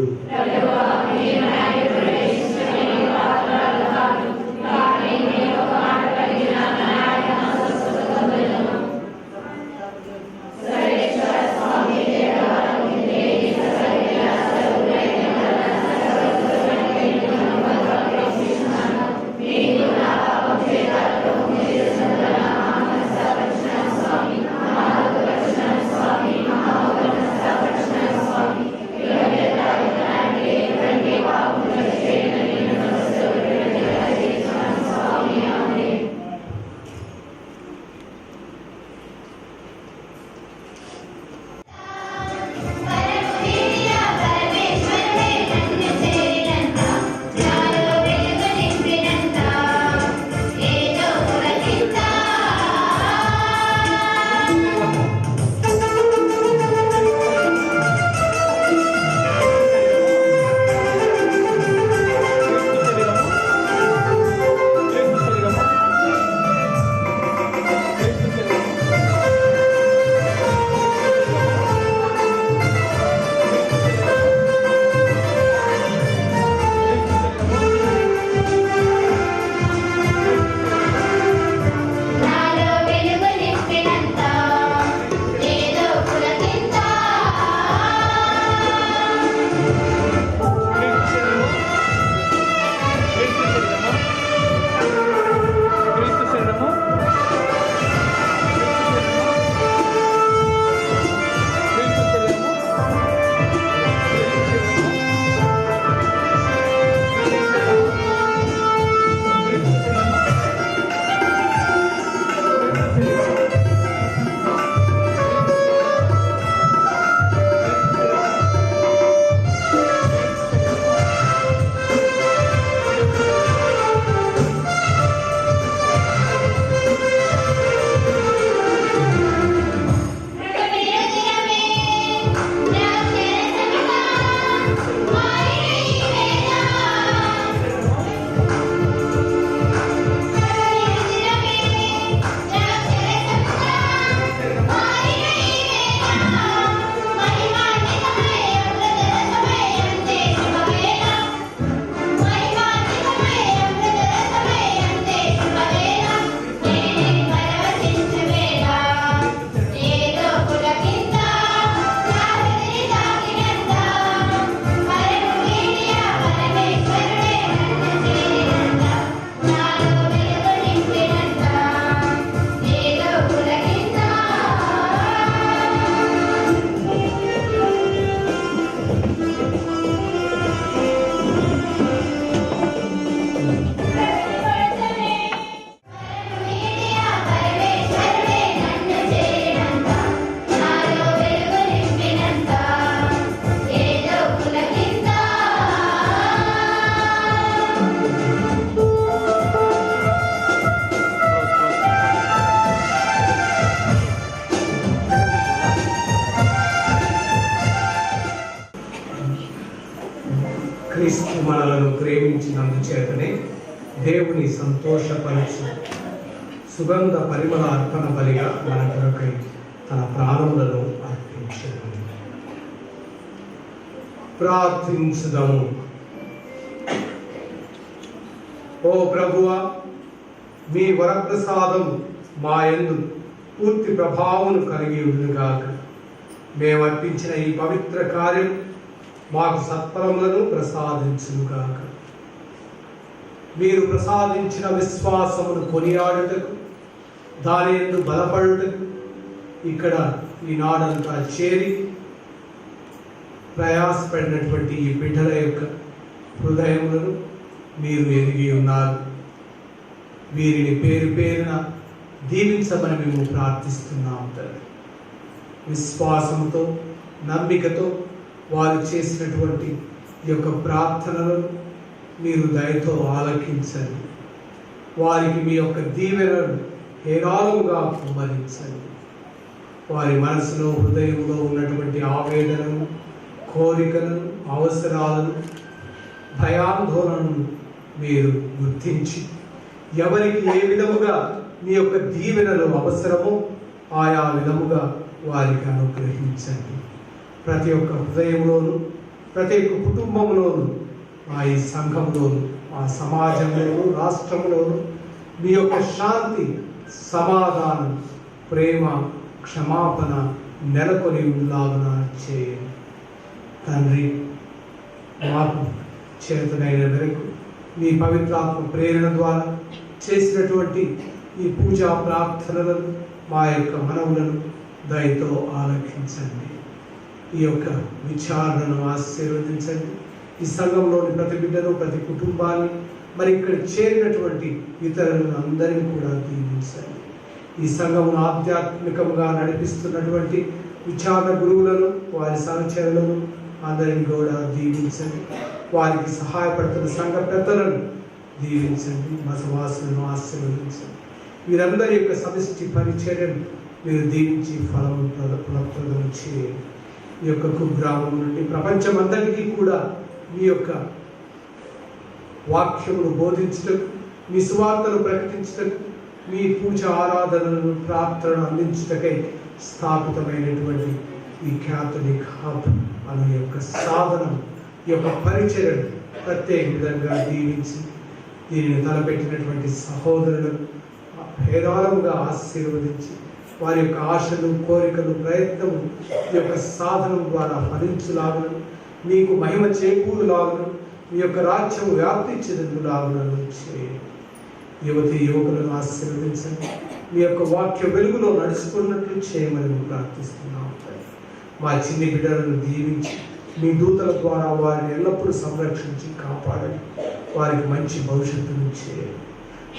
Amen. ప్రేమించినందుచేతనే దేవుని సంతోషపరిచి సుగంధ పరిమళ అర్పణ బలిగా మన కొరకై తన ప్రాణములను అర్పించాడు. ప్రార్థించుదాము. ఓ ప్రభువా, మీ వరప్రసాదం మా యందు పూర్తి ప్రభావం కలిగి ఉండుగాక. మేము అర్పించిన ఈ పవిత్ర కార్యం మాకు సత్ఫలములను ప్రసాదించుగాక. మీరు ప్రసాదించిన విశ్వాసమును కొనియాడుటకు, దాని యందు బలపడుటకు ఇక్కడ ఈనాడంతా చేరి ప్రయాసపడినటువంటి ఈ బిడ్డల యొక్క హృదయములను మీరు ఎరిగి ఉన్నారు. వీరిని పేరు పేరున దీవించమని మేము ప్రార్థిస్తున్నాం తండ్రి. విశ్వాసంతో, నమ్మికతో వారు చేసినటువంటి ఈ యొక్క ప్రార్థనలను మీరు దయతో ఆలకించండి. వారికి మీ యొక్క దీవెనలను హేరాళముగా కుమ్మరించండి. వారి మనసులో, హృదయంలో ఉన్నటువంటి ఆవేదనను, కోరికలను, అవసరాలను, భయాందోళనను మీరు గుర్తించి ఎవరికి ఏ విధముగా మీ యొక్క దీవెనలు అవసరమో ఆయా విధముగా వారికి అనుగ్రహించండి. ప్రతి ఒక్క హృదయంలోనూ, ప్రతి ఒక్క కుటుంబంలోనూ, ఈ సంఘంలోనూ, ఆ సమాజంలోనూ, రాష్ట్రంలోనూ మీ యొక్క శాంతి, సమాధానం, ప్రేమ, క్షమాపణ నెలకొని ఉండలాగున చేయండి తండ్రి. మాకు చేతనైన మేరకు మీ పవిత్రాత్మ ప్రేరణ ద్వారా చేసినటువంటి ఈ పూజా ప్రార్థనలను, మా యొక్క మనవులను దయతో ఆలకించండి. ఈ యొక్క విచారణను ఆశీర్వదించండి. ఈ సంఘంలోని ప్రతి బిడ్డను, ప్రతి కుటుంబాన్ని, మరి ఇక్కడ చేరినటువంటి ఇతరులను అందరినీ కూడా దీవించండి. ఈ సంఘమును ఆధ్యాత్మికంగా నడిపిస్తున్నటువంటి విచారణ గురువులను, వారి సహచరులను అందరిని కూడా దీవించండి. వారికి సహాయపడుతున్న సంఘ పెద్దలను దీవించండి. మసవాసులను ఆశీర్వదించండి. వీరందరి యొక్క సమిష్టి పరిచర్యను మీరు దీవించి ఫలప్రదం చేయండి. ఈ యొక్క కుగ్రామం నుండి ప్రపంచమంతటికీ కూడా మీ యొక్క వాక్యమును బోధించటకు, మీ సువార్తను ప్రకటించటకు, మీ పూజ ఆరాధనలను, ప్రార్థనను అందించటకై స్థాపితమైనటువంటి ఈ క్యాథలిక్ హబ్ అనే యొక్క సాధనం, ఈ యొక్క పరిచర్యను ప్రత్యేక విధంగా దీవించి దీనిని తలపెట్టినటువంటి సహోదరులను హేరాళముగా ఆశీర్వదించి వారి యొక్క ఆశలు, కోరికలు, ప్రయత్నము ఈ యొక్క సాధనం ద్వారా ఫలించులాగును, మీకు మహిమ చేకూరులాగును, మీ యొక్క రాజ్యం వ్యాప్తి చెందులాగును చేయండి. యువతి యువకులను ఆశీర్వదించండి. మీ యొక్క వాక్య వెలుగులో నడుచుకున్నట్లు చేయమని ప్రార్థిస్తున్నాం. మా చిన్ని బిడ్డలను దీవించి మీ దూతల ద్వారా వారిని ఎల్లప్పుడూ సంరక్షించి కాపాడండి. వారికి మంచి భవిష్యత్తును చేయండి.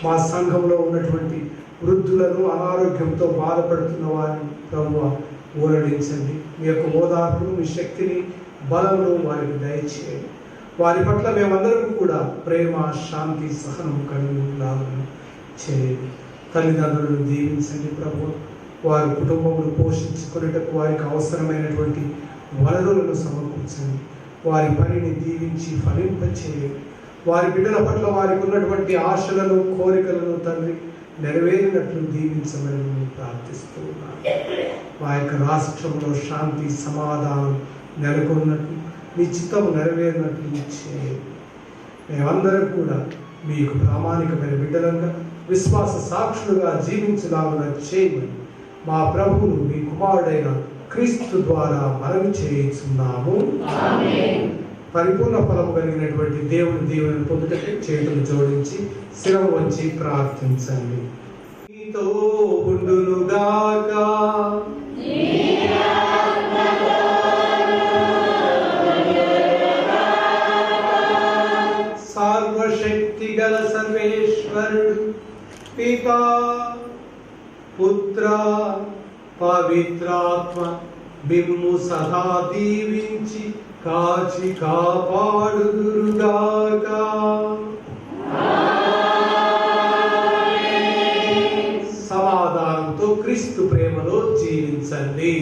మా సంఘంలో ఉన్నటువంటి వృద్ధులను, అనారోగ్యంతో బాధపడుతున్న వారిని ప్రభువా ఊరడించండి. మీ యొక్క ఓదార్పును, మీ శక్తిని, బలమును వారికి దయచేయండి. వారి పట్ల మేమందరం కూడా ప్రేమ, శాంతి, సహనం కలిగిలాగా చేయండి. తల్లిదండ్రులను దీవించండి ప్రభువా. వారి కుటుంబమును పోషించుకునేటకు వారికి అవసరమైనటువంటి వనరులను సమకూర్చండి. వారి పనిని దీవించి ఫలింపచేయండి. వారి బిడ్డల పట్ల వారికి ఉన్నటువంటి ఆశలను, కోరికలను తండ్రి నెరవేరినట్లు దీవించమని మేము ప్రార్థిస్తూ ఉన్నాం. మా యొక్క రాష్ట్రంలో శాంతి, సమాధానం నెలకొన్నట్లు, మీ చిత్తము నెరవేరినట్లు చేయండి. మేమందరం కూడా మీకు ప్రామాణికమైన బిడ్డలంగా, విశ్వాస సాక్షులుగా జీవించలాగా చేయమని మా ప్రభువును, మీ కుమారుడైన క్రీస్తు ద్వారా మనవి చేయించున్నాము. పరిపూర్ణ ఫలము కలిగినటువంటి దేవుని దీవెనను పొందుటకు చేతులు జోడించి శిరము వంచి ప్రార్థించండి. నీతో ఉండునుగాక. సర్వశక్తి గల సర్వేశ్వరుడు పితా, పుత్ర, పవిత్రాత్మ మిమ్ము సదా దీవించి కాచి కాపాడుదురుగాక. సమాధానంతో క్రీస్తు ప్రేమలో జీవించండి.